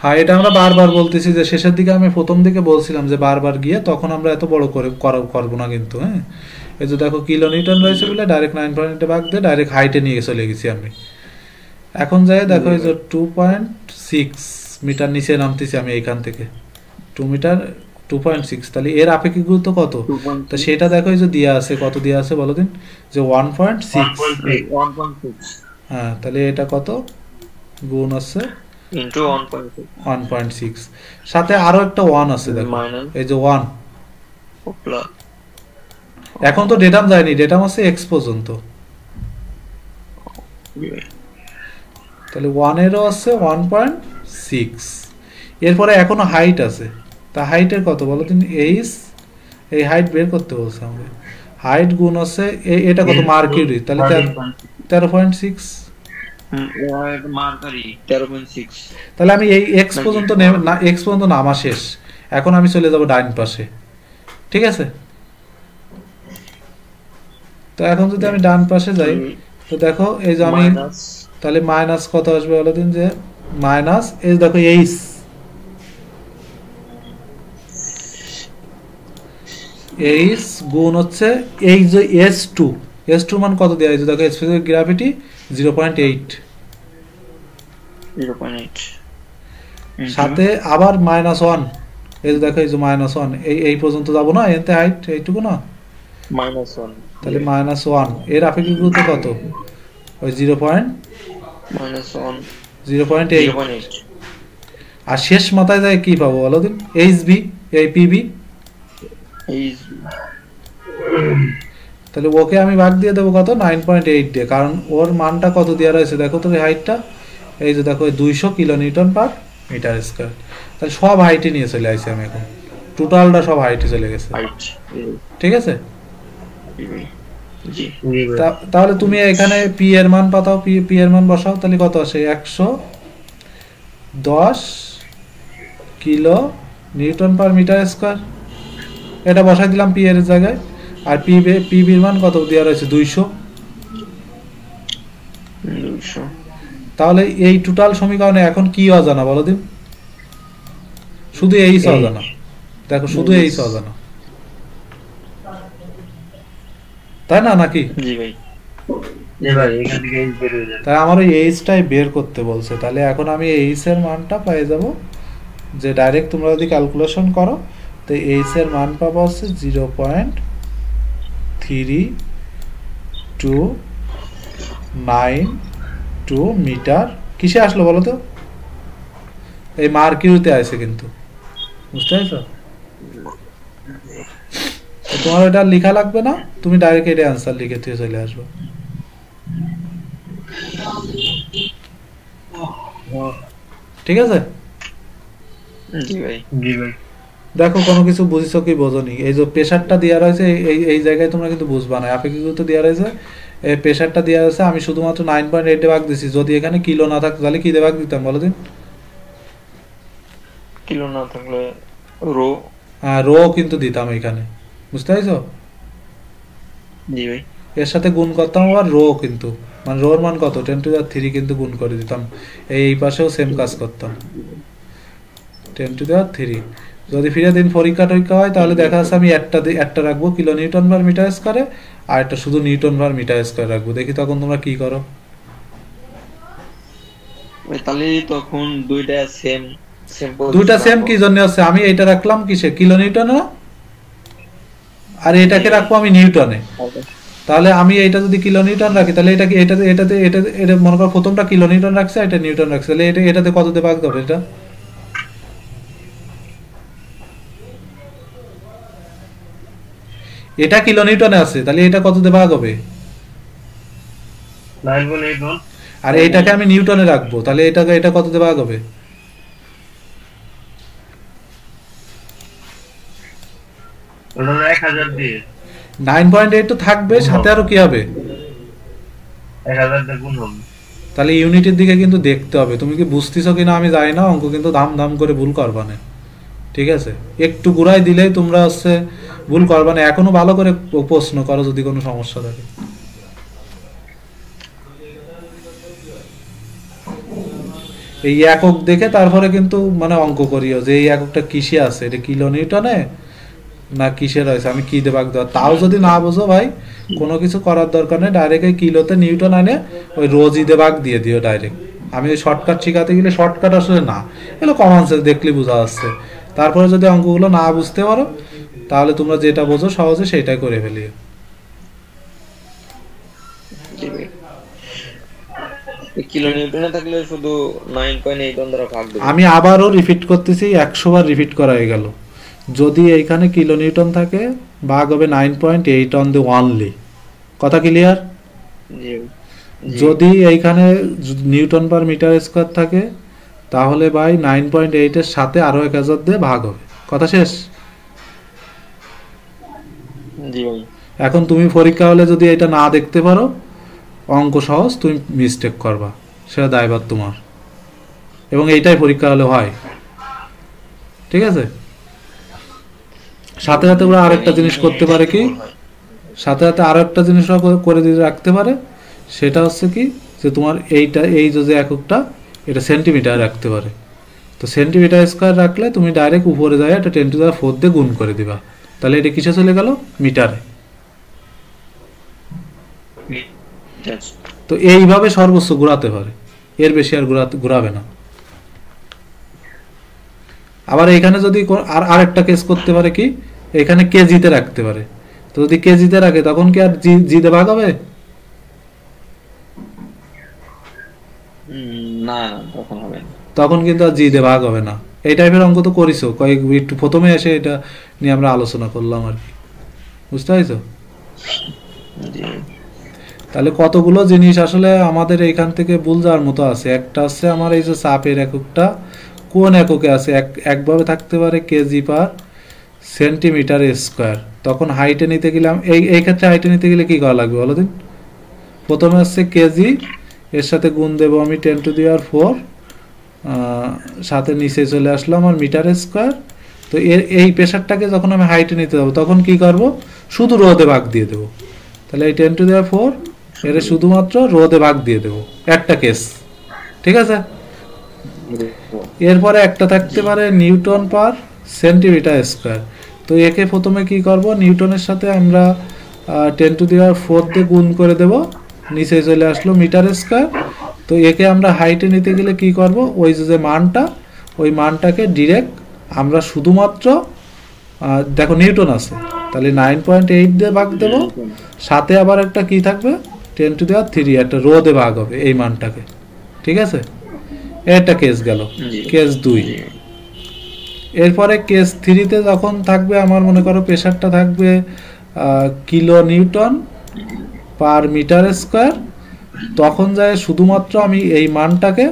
হ্যাঁ, এটা আমরা বারবার বলতেছি যে শেষের দিকে আমি প্রথম দিকে বলছিলাম যে বারবার গিয়ে তখন আমরা এত বড় করে করবো না কিন্তু। হ্যাঁ, এই যে দেখো কিলো নিউটন রয়েছে বলে ডাইরেক্ট 9.8 ভাগ দিয়ে ডাইরেক্ট হাইটে নিয়ে চলে গেছি আমি। এখন যাই দেখো এই যে 2.6 মিটার নিচে নামতেছি আমি এইখান থেকে, 2 মিটার 2.6, তাহলে এর আপেক্ষিক গুরুত্ব কত? তো সেটা দেখো এই যে দেওয়া আছে, কত দেওয়া আছে বলো দিন, যে 1.6। হ্যাঁ, তাহলে এটা কত গুণ আছে 1.6, সাথে আরো একটা 1 আছে দেখো, এই যে 1। এখন তো ডেটাম যায়নি, ডেটাম আছে x পর্যন্ত, তাহলে 1 এরও আছে 1.6। এরপরে এখনো হাইট আছে, তা হাইটের কত বলো দিন, এই হাইট বের করতে বলছে আমাদের। হাইট গুণ আছে এটা কত, মার্কিউরি, তাহলে 13.6। তাহলে আমি এই x পর্যন্ত x পর্যন্ত নামা শেষ। এখন আমি চলে যাব ডাইন পাশে, ঠিক আছে? তো এখন যদি আমি ডান পাশে যাই, তো দেখো এই যে আমি তাহলে মাইনাস কত আসবে বলো দিন, যে মাইনাস এই দেখো এইচ গুণ হচ্ছে এই যে S2 মান কত দেওয়া হয়েছে দেখো, স্পেসিফিক গ্র্যাভিটি 0.8, সাথে আবার -1, এই যে দেখো এই যে -1, এই পর্যন্ত যাবো না, এতে হাইট এইটুকু না, -1, তাহলে -1 এর আপেক্ষিক গুরুত্ব কত, ওই 0.0.8 -1 আর শেষ মাথায় যায় কি পাবো বলো দিন এইচবি এই পিবি তাহলে ওকে আমি ভাগ দিয়ে দেবো কত 9.8 দিয়ে কারণ ওর মানটা কত দেওয়া রয়েছে দেখো তো হাইটটা এই যে দেখো 200 kilo newton per metre square তাহলে সব হাইটে নিয়ে চলে আসছি আমি এখন টোটালটা সব হাইটে চলে গেছে ঠিক আছে তাহলে তুমি এখানে পি এর মান পাতাও পি এর মান বসাও তাহলে কত আসে 110 kilo newton per metre square এটা বসাই দিলাম পি এর জায়গায় আর পিবির মান কত দেওয়া রয়েছে 200 তাহলে এই টোটাল সমীকরণে এখন কি অজানা বলো দিন শুধু এইচ অজানা দেখো শুধু এইচ অজানা তাই না নাকি তাই আমার ওই এইচটাই বের করতে বলছে তাহলে এখন আমি এইচ এর মানটা পেয়ে যাব যে ডাইরেক্ট তোমরা যদি ক্যালকুলেশন করো তো এইচ এর মান পাবো হচ্ছে 0.3292 মিটার কিসে আসলো বলো তো এই মার্কিউরিতে আছে কিন্তু বুঝতে পারছো তোমার এটা লেখা লাগবে না তুমি ডাইরেক্ট এটা অ্যানসার লিখে দিয়ে চলে আসবে ঠিক আছে দেখো কোনো কিছু বুঝছো কি বোঝনি এই যে প্রেসারটা দেওয়া রয়েছে এই জায়গায় তোমরা কিন্তু বুঝবা না আপেক্ষিকতা দেওয়া রয়েছে এই প্রেসারটা দেওয়া আছে আমি শুধুমাত্র 9.8 এ ভাগ দিছি যদি এখানে কিলো না থাকতো তাহলে কি দিয়ে ভাগ দিতাম বলো দিন কিলো না থাকলে রো রো কিন্তু দিতাম এখানে বুঝতে পারছো জি ভাই এর সাথে গুণ করতাম আবার রো কিন্তু মানে রোর মান কত 10⁻³ কিন্তু গুণ করে দিতাম এই পাশেও সেম কাজ করতাম 10⁻³ যদি ফিরে দিন পরীক্ষা হয় তাহলে দেখা যাচ্ছে আমি একটা রাখবো কিলো নিউটন পার মিটার স্কয়ারে আর একটা শুধু নিউটন পার মিটার স্কয়ার রাখবো দেখি তখন তোমরা কি করো তাহলে তখন দুইটা সেম কি জন্য আছে আমি এটা রাখলাম কিসে কিলো নিউটনে আর এটাকে রাখবো আমি নিউটনে তাহলে আমি এটা যদি কিলো নিউটন রাখি তাহলে এটা কি এটা মনে করো প্রথমটা কিলো নিউটন রাখছে এটা নিউটন রাখছে তাহলে এটাতে কত দিয়ে ভাগ হবে এটা এটা কিলো নিউটনে আছে তাহলে এটা কত দিয়ে ভাগ হবে 9.81 আর এটাকে আমি নিউটনে রাখবো তাহলে এটা কত দিয়ে ভাগ হবে 1000 দিয়ে 9.8 তো থাকবে সাথে আরো কি হবে 1000 দিয়ে গুণ হবে তাহলে ইউনিটের দিকে কিন্তু দেখতে হবে তুমি কি বুঝতেছো কিনা আমি জানি না অঙ্ক কিন্তু দাম করে ভুল করবা না ঠিক আছে একটু ঘুরাই দিলেই তোমরা হচ্ছে ভুল করবা না এখনো ভালো করে প্রশ্ন করো যদি কোনো সমস্যা থাকে এই একক দেখে তারপরে কিন্তু মানে অঙ্ক করিও যে এই এককটা কিসে আছে এটা কিলো নিউটনে না কিসের রয়েছে আমি কি দিয়ে ভাগ দেব তাও যদি না বুঝো ভাই কোনো কিছু করার দরকার নেই ডাইরেক্ট এই কিলোতে নিউটন আনে ওই রোজই দিয়ে ভাগ দিয়ে দিও ডাইরেক্ট আমি ওই শর্টকাট শিখাতে গেলে শর্টকাট আসলে না এগুলো কমন সেন্স দেখলে বোঝা যাচ্ছে তারপরে যদি অঙ্কগুলো না বুঝতে পারো তাহলে তোমরা যেটা বোঝো সহজে সেটাই করে ফেলিও কিলো নিউটনে থাকলে শুধু 9.8 দ্বারা ভাগ দেব আমি আবারও রিপিট করতেছি 100 বার রিপিট করা হয়ে গেল যদি এইখানে কিলো নিউটন থাকে ভাগ হবে 9.8 অন দি অনলি কথা ক্লিয়ার জি যদি এইখানে নিউটন পার মিটার স্কয়ার থাকে তাহলে ভাই 9.8 এর সাথে আরো 1000 দিয়ে ভাগ হবে কথা শেষ জি ভাই এখন তুমি পরীক্ষা হলে যদি এটা না দেখতে পারো অঙ্ক সহজ তুমি মিস্টেক করবা সেটা দায়ভার তোমার এবং এইটাই পরীক্ষা হলে হয় ঠিক আছে সাথে সাথে ওরা আরেকটা জিনিস করতে পারে কি সাথে সাথে আরেকটা জিনিস করে দিতে রাখতে পারে সেটা হচ্ছে কি যে তোমার এইটা এই যে এককটা এটা সেন্টিমিটার রাখতে পারে তো সেন্টিমিটার স্কয়ার রাখলে তুমি ডাইরেক্ট উপরে যায় এটা 10⁴ দিয়ে গুণ করে দিবা তাহলে এটা কিসে চলে গেল মিটারে তো এইভাবে সর্বোচ্চ ঘোরাতে পারে এর বেশি আর ঘোরাবে না আবার এখানে যদি আরেকটা কেস করতে পারে কি এখানে কেজিতে রাখতে পারে তো যদি কেজিতে রাখে তখন কি আর জি দিয়ে ভাগ হবে না না তখন হবে না। তখন কিন্তু আর জি দিয়ে ভাগ হবে না। এই টাইপের অঙ্ক তো করিস, কয়েক একটু প্রথমে এসে এটা নিয়ে আমরা আলোচনা করলাম আর কি, বুঝতে পারছো? জি তাহলে কতগুলো জিনিস আসলে আমাদের এইখান থেকে ভুল যাওয়ার মতো আছে। একটা হচ্ছে আমার এই যে চাপের এককটা কোন এককে আছে, একভাবে থাকতে পারে কেজি পার সেন্টিমিটার স্কোয়ার। তখন হাইটে নিতে গেলাম, এই ক্ষেত্রে হাইটে নিতে গেলে কি করা লাগবে বলো দিন? প্রথমে হচ্ছে কেজি, এর সাথে গুণ দেবো আমি 10⁴, সাথে নিচে চলে আসলো আমার মিটার স্কোয়ার। তো এই প্রেশারটাকে যখন আমি হাইটে নিতে যাবো তখন কি করব, শুধু রোদে ভাগ দিয়ে দেবো। তাহলে এই 10⁴ এর শুধুমাত্র রোদে ভাগ দিয়ে দেবো, একটা কেস, ঠিক আছে? এরপরে একটা থাকতে পারে নিউটন পার সেন্টিমিটার স্কোয়ার। তো একে প্রথমে কি করব, নিউটনের সাথে আমরা 10⁴ দিয়ে গুণ করে দেব, নিচে চলে আসলো মিটার স্কোয়ার। তো একে আমরা হাইটে নিতে গেলে কি করব, ওই যে মানটা, ওই মানটাকে ডিরেক্ট আমরা শুধুমাত্র দেখো নিউটন আছে, তাহলে 9.8 দিয়ে ভাগ দেব, সাথে আবার একটা কি থাকবে 10⁻³ একটা রোদে ভাগ হবে এই মানটাকে, ঠিক আছে? একটা কেস গেল, কেস 2। এরপরে কেস 3-তে যখন থাকবে আমার মনে করো প্রেশারটা থাকবে kilo newton per metre square, তখন যায় শুধুমাত্র আমি এই মানটাকে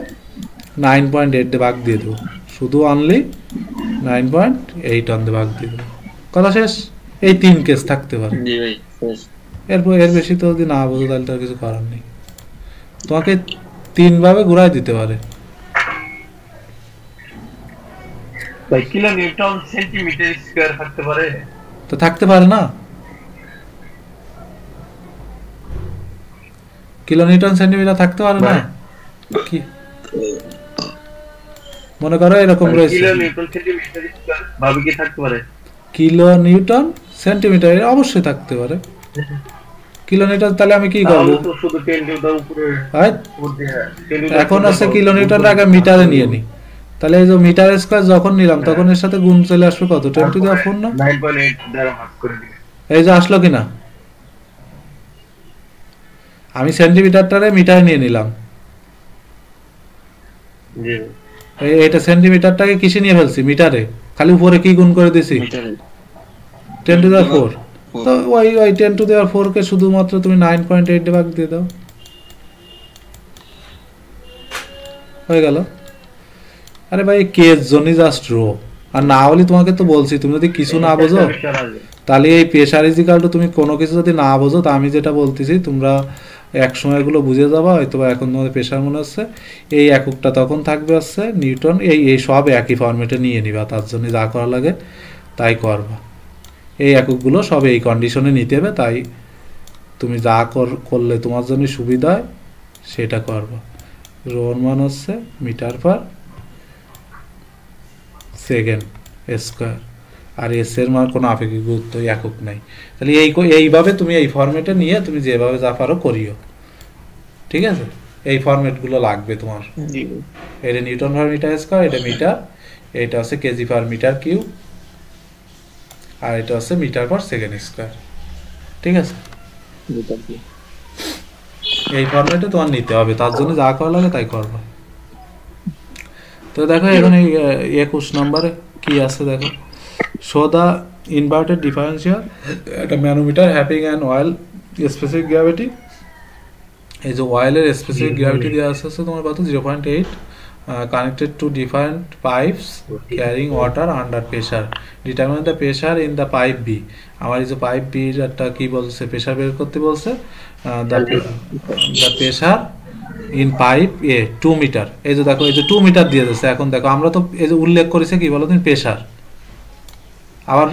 9.8 দিয়ে ভাগ দিয়ে দেবো, শুধু অনলি 9.8 দিয়ে ভাগ দিয়ে দেবো। কথা শেষ? এই 3 কেস থাকতে পারে। জি ভাই শেষ। এরপর এর বেশি তো যদি না বোঝো তাহলে তার কিছু করার নেই, তোমাকে 3 ভাবে ঘুরাই দিতে পারে। ভাই কিলো নিউটন সেন্টিমিটার স্কয়ার থাকতে পারে? তো থাকতে পারে না, কিলো নিউটন সেন্টিমিটার থাকতে পারে না। কি মনে করো এরকম রয়েছে, কিলো নিউটন সেন্টিমিটার স্কয়ার ভাবে কি থাকতে পারে? কিলো নিউটন সেন্টিমিটার অবশ্যই থাকতে পারে। কিলো নিউটন তাহলে আমি কি করব, তো শুধু 10 উপরে এখন আছে কিলো নিউটন আগে মিটারে নিয়ে নি, তাহলে এই যে মিটার স্কয়ার যখন নিলাম তখন এর সাথে গুণ চলে আসবে কত, 10⁴ না? 9.8 দ্বারা ভাগ করে দিলে এই যে আসলো কিনা, আমি সেন্টিমিটারটারে মিটারে নিয়ে নিলাম, জি এটা সেন্টিমিটারটাকে কিসে নিয়ে ফেলছি, মিটারে, খালি উপরে কি গুণ করে দিছি, 10⁴। তো ওই 10⁴ কে শুধুমাত্র তুমি 9.8 দিয়ে ভাগ দিয়ে দাও, হয়ে গেল। আরে ভাই কেস জনই জাস্ট রো, আর না হলে তোমাকে তো বলছি তুমি যদি কিছু না বোঝো তাহলে এই প্রেসার ইজিক্যাল টু তুমি কোনো কিছু যদি না বোঝো, তা আমি যেটা বলতেছি তোমরা এক সময় এগুলো বুঝে যাবা, হয়তো এখন তোমাদের প্রেসার মনে হচ্ছে, এই এককটা তখন থাকবে হচ্ছে নিউটন, এই সব একই ফরম্যাটে নিয়ে নিবা, তার জন্য যা করা লাগে তাই করবা। এই এককগুলো সব এই কন্ডিশনে নিতে হবে, তাই তুমি যা করলে তোমার জন্য সুবিধা হয় সেটা করবা। রোর মান হচ্ছে মিটার পার সেকেন্ড স্কোয়ার, আর এস এর মান কোনো আপেক্ষিক গুরুত্ব একক নাই। তাহলে এইভাবে তুমি এই ফরম্যাটে নিয়ে তুমি যেভাবে যা পারো করিও, ঠিক আছে? এই ফরম্যাটগুলো লাগবে তোমার। এটা নিউটন পার মিটার স্কোয়ার, এটা মিটার, এটা হচ্ছে কেজি পার মিটার কিউব, আর এটা হচ্ছে মিটার পার সেকেন্ড স্কোয়ার, ঠিক আছে? এই ফরম্যাটে তোমার নিতে হবে, তার জন্য যা করা লাগে তাই করবা। তো দেখো এখানে 21 নম্বরে কি আছে দেখো, শো দা ইনভার্টেড ডিফারেন্সিয়াল একটা manometer having an oil specific gravity. এই যে অয়েলের স্পেসিফিক গ্র্যাভিটি দেওয়া আছে তোমার কত, 0.8, connected to different pipes carrying water under pressure. Determine the pressure in the pipe B. আমার এই যে পাইপ বি একটা কি বলছে, প্রেসার বের করতে বলছে, the pressure in pipe A 2 মিটার। এই যে দেখো এই যে 2 মিটার দিয়ে দিয়েছে। এখন দেখো আমরা তো এই যে উল্লেখ করেছে কি বলো তুমি, প্রেসার, আবার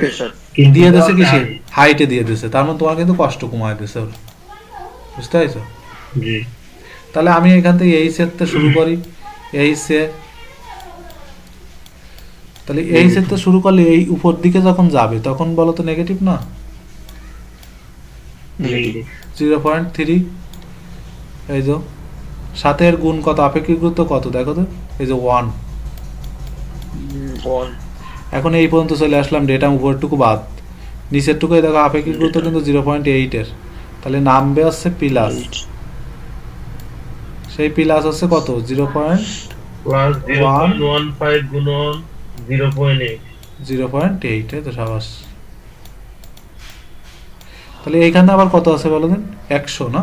দিয়ে দিয়েছে কিসে, হাইটে দিয়ে দিয়েছে, তার মানে তোমার কিন্তু কষ্ট কমায় দিয়েছে, বুঝতে পারছো? তাহলে আমি এখান থেকে এই সেটটা শুরু করি, এই সে, তাহলে এই সেটটা শুরু করলে এই উপর দিকে যখন যাবে তখন বলো তো নেগেটিভ না, 0.3। এই যে সাথে এর গুণ কত, আপেক্ষিক গুরুত্ব কত দেখো তো, এই যে 1। এখন এই পর্যন্ত চলে আসলাম, ডেটা উপরটুকু বাদ, নিচের টুকু দেখো আপেক্ষিক গুরুত্ব কিন্তু 0.8 এর, তাহলে নামবে আসছে প্লাস, সেই প্লাস হচ্ছে কত 0.0.8 প্লাস 0.15 গুণন 0.8 এই তো সাবাস। তাহলে এইখানে আবার কত আছে বলো দেন 100 না,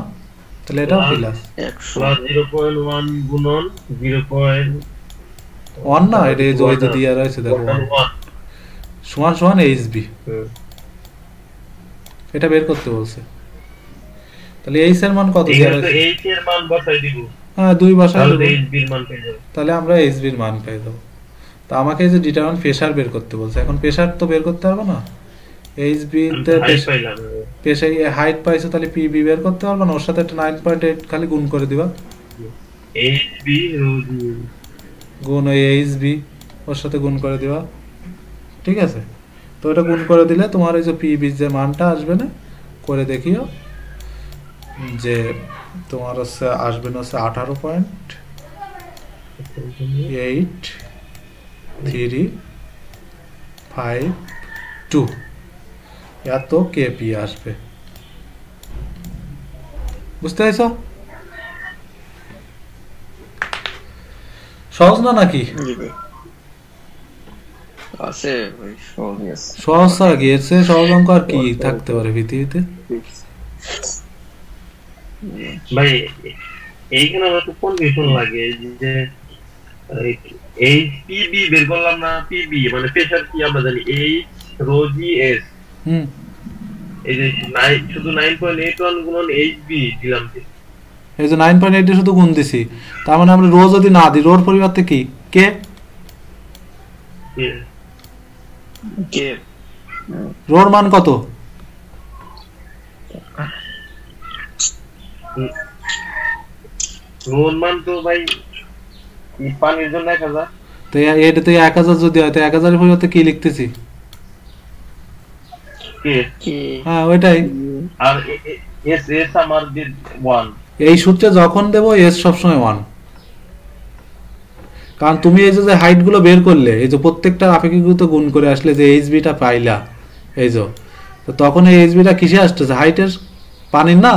তাহলে এটাও প্লাস 100 প্লাস 0.1 গুণন 1 না, এটা এই যে ওই যে দিয়া রয়েছে দেখো 1 সমান সমান এইচবি, এটা বের করতে বলছে। তাহলে এইচ এর মান কত দেয়া এখানে তো রয়েছে? এইচ এর মান বসাই দিব, হ্যাঁ 2 বসাই তাহলে দেব, এইচবি এর মান পেয়ে যাব। তাহলে আমরা এইচবি এর মান পেয়ে যাব। তো আমাকে এই যে ডিটারমাইন প্রেসার বের করতে বলছে, এখন প্রেসার তো বের করতে পারবো না, এইচবি তে হাইট পাইলাম, প্রেসার হাইট পাইছো, তাহলে পিবি বের করতে পারবো না, ওর সাথে একটা 9.8 খালি গুণ করে দিবা, এইচবি গুণ ওই এইচবি ওর সাথে গুণ করে দিবা, ঠিক আছে। তো এটা গুণ করে দিলে তোমার এই যে পিবি যে মানটা আসবে না, করে দেখিও যে তোমার হচ্ছে আসবে না হচ্ছে 18.8352 এত কেপি আসবে, বুঝতে পারছো? সহজ না নাকি? জি ভাই আছে ভাই, সহজই আছে। সহজ ছাড়া কি এর চেয়ে সহজ অঙ্ক আর কি থাকতে পারে পৃথিবীতে? ভাই এইখানে আমার তো কনফিউশন লাগে যে এইচ পিবি বের করলাম না, পিবি মানে প্রেসার কি আমরা জানি, এইচ রো জি এস, হুম এই যে শুধু 9.81 গুণন এইচবি দিলাম, এই যে 9.8 এ শুধু গুণ দিছি, তার মানে আমরা রো যদি না দিই, রোর পরিবর্তে কি কে, কে রোর মান কত? রোর মান তো ভাই পানির জন্য 1000, তো এটা থেকে 1000 যদি হয়, তো 1000 এর পরিবর্তে কি লিখতেছি? কে কে হ্যাঁ ওইটাই, আর এস এস আমার যে 1, এই সূত্রে যখন দেব এস সবসময় 1, কারণ তুমি এই যে হাইট গুলো বের করলে, এই যে প্রত্যেকটা আপেক্ষিকগত গুণ করে আসলে যে এইচবিটা পাইলা, এই যে তো তখন এই এইচবিটা কিসে আসতেছে? হাইটের, পানির না,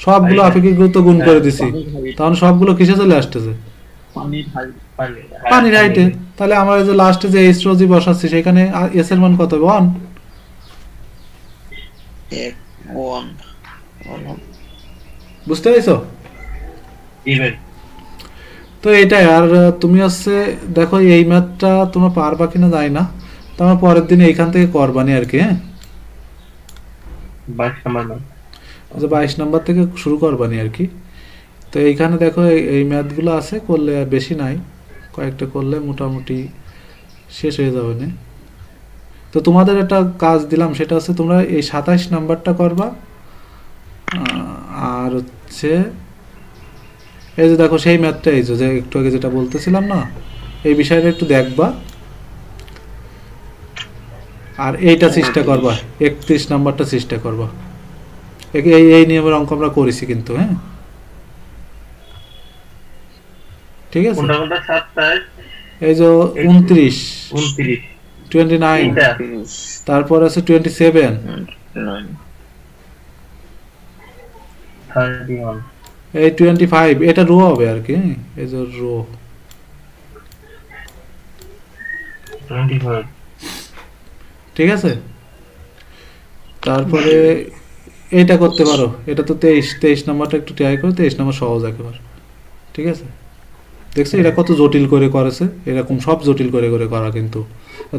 সবগুলো আপেক্ষিকগত গুণ করে দিছি, তখন সবগুলো কিসে চলে আসতেছে? পানির হাইটে। তাহলে আমরা এই যে লাস্টে যে এইচ রো জি বসাচ্ছি, সেখানে এস এর মান কত হবে? 1, 1 বুঝতে পেরেছো? ইভেন তো এটাই। আর তুমি হচ্ছে দেখো এই ম্যাথটা তোমরা পারবা কিনা জানি না, তো আমার পরের দিন এইখান থেকে করবানি আর কি, হ্যাঁ 22 নাম্বার না, আচ্ছা 22 নাম্বার থেকে শুরু করবানি আর কি। তো এইখানে দেখো এই ম্যাথগুলো আছে, করলে আর বেশি নাই, কয়েকটা করলে মোটামুটি শেষ হয়ে যাবে না। তো তোমাদের একটা কাজ দিলাম, সেটা হচ্ছে তোমরা এই 27 নাম্বারটা করবা, আর হচ্ছে এই যে দেখো সেই ম্যাথটা, এই যে একটু আগে যেটা বলতেছিলাম না, এই বিষয়টা একটু দেখবা, আর এইটা চেষ্টা করবা, 31 নাম্বারটা চেষ্টা করবা। এই নিয়মের অঙ্ক আমরা করেছি কিন্তু, হ্যাঁ ঠিক আছে। কোনটা কোনটা 27 এই যে 29, 29 29, এটা তারপর আছে 27, 31 এই 25, এটা রো হবে আর কি, এই যে রো 25, ঠিক আছে। তারপরে এইটা করতে পারো, এটা তো 23 নাম্বারটা একটু ট্রাই করো, 23 নাম্বার সহজ একেবারে, ঠিক আছে। দেখছো এটা কত জটিল করে করেছে, এরকম সব জটিল করে করে করা, কিন্তু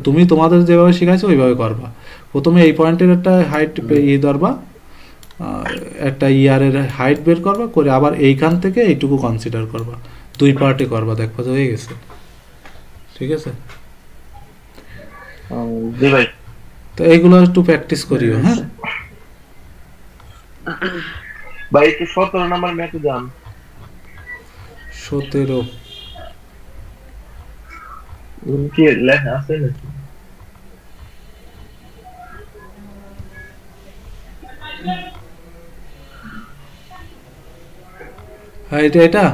তুমি তোমাদের যেভাবে শিখাইছো ওইভাবে করবা। প্রথমে এই পয়েন্টের একটা হাইট ধরবা, একটা ইয়ারের হাইট বের করবা, করে আবার এইখান থেকে এইটুকু কনসিডার করবা, 2 পার্টে করবা, দেখবা যে হয়ে গেছে, ঠিক আছে। জি ভাই। তো এইগুলো একটু প্র্যাকটিস করিও, হ্যাঁ ভাই একটু 17 নাম্বার ম্যাথে যান। 17 কি লেখা আছে নাকি? হ্যাঁ এটা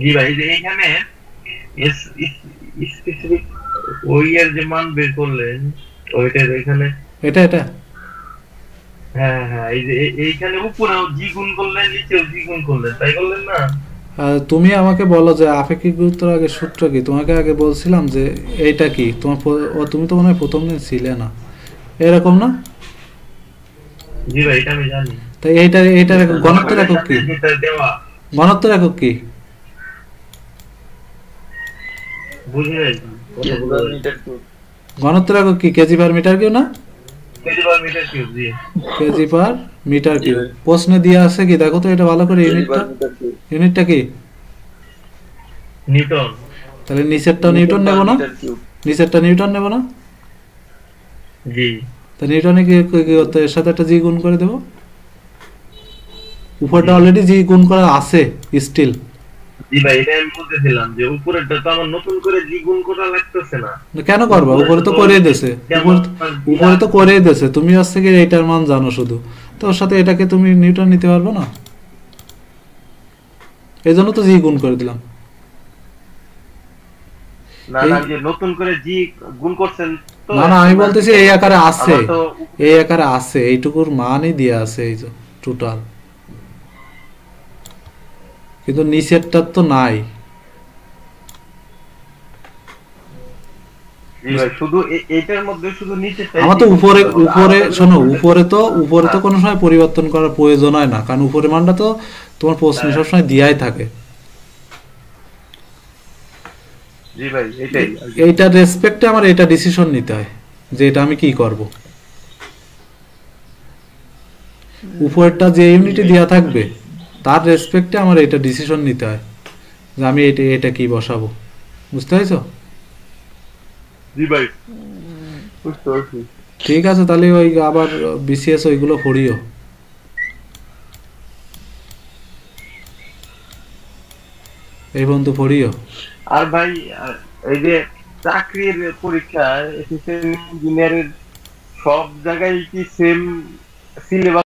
জি ভাই, যে এখানে স্পেসিফিক ওই এর যে মান বের করলেন, ওইটার এখানে এটা হ্যাঁ হ্যাঁ, এই যে এইখানে উপরেও জি গুণ করলেন, নিচেও জি গুণ করলেন, তাই করলেন না? তুমি আমাকে বলো যে আপেক্ষিক গুরুত্বের আগে সূত্র কি। তোমাকে আগে বলছিলাম যে এইটা কি, তুমি তো মনে হয় প্রথম দিন ছিলে না, এরকম না? জি ভাই, এটা আমি জানি। তাই এইটা ঘনত্বের একক কি? যেটা দেওয়া, ঘনত্বের একক কি? বুঝি নাই মিটার কিউব। ঘনত্বের একক কি? কেজি পার মিটার কিউব না? Kg per metre cube. জি কেজি পার মিটার কিউব। প্রশ্নে দেওয়া আছে কি দেখো তো এটা ভালো করে, ইউনিটটা। ইউনিটটা কি? নিউটন। তাহলে নিচেরটা নিউটন নেব না? নিচেরটা নিউটন নেব না? জি। তা নিউটনে কি করতে, এর সাথে একটা জি গুণ করে দেব। উপরটা অলরেডি জি গুণ করা আছে স্টিল। জি ভাই, এটা আমি বলতেছিলাম যে উপরেরটা তো আমার নতুন করে জি গুণ করা লাগতেছে না। কেন করবা? উপরে তো করেই দিয়েছে, উপরে তো করেই দিয়েছে। তুমি হচ্ছে কি এইটার মান জানো শুধু, তো ওর সাথে এটাকে তুমি নিউটন নিতে পারবে না, এই জন্য তো জি গুণ করে দিলাম। না না, যে নতুন করে জি গুণ করছেন তো। না না, আমি বলতেছি এই আকারে আছে, এই আকারে আছে, এইটুকুর মানই দেয়া আছে এই যে টোটাল, কিন্তু নিচেরটা তো নাই। জি ভাই, শুধু এটার মধ্যে শুধু নিচেরটা। আমার তো উপরে শোনো, উপরে তো কোনো সময় পরিবর্তন করার প্রয়োজন হয় না, কারণ উপরে মানটা তো তোমার প্রশ্নে সবসময় দিয়াই থাকে। জি ভাই, এটাই। এইটার রেসপেক্টে আমার এটা ডিসিশন নিতে হয় যে এটা আমি কি করব। উপরেরটা যে ইউনিটে দেওয়া থাকবে তার রেসপেক্টে আমার এটা ডিসিশন নিতে হয় যে আমি এটা কি বসাবো। বুঝতে পারছো? জি ভাই, বুঝতে পারছি। ঠিক আছে, তাহলে ওই আবার বিসিএস ওইগুলো পড়িও, এই পর্যন্ত পড়িও। আর ভাই, এই যে চাকরির পরীক্ষা, এসএসসি ইঞ্জিনিয়ারের সব জায়গায় কি সেম সিলেবাস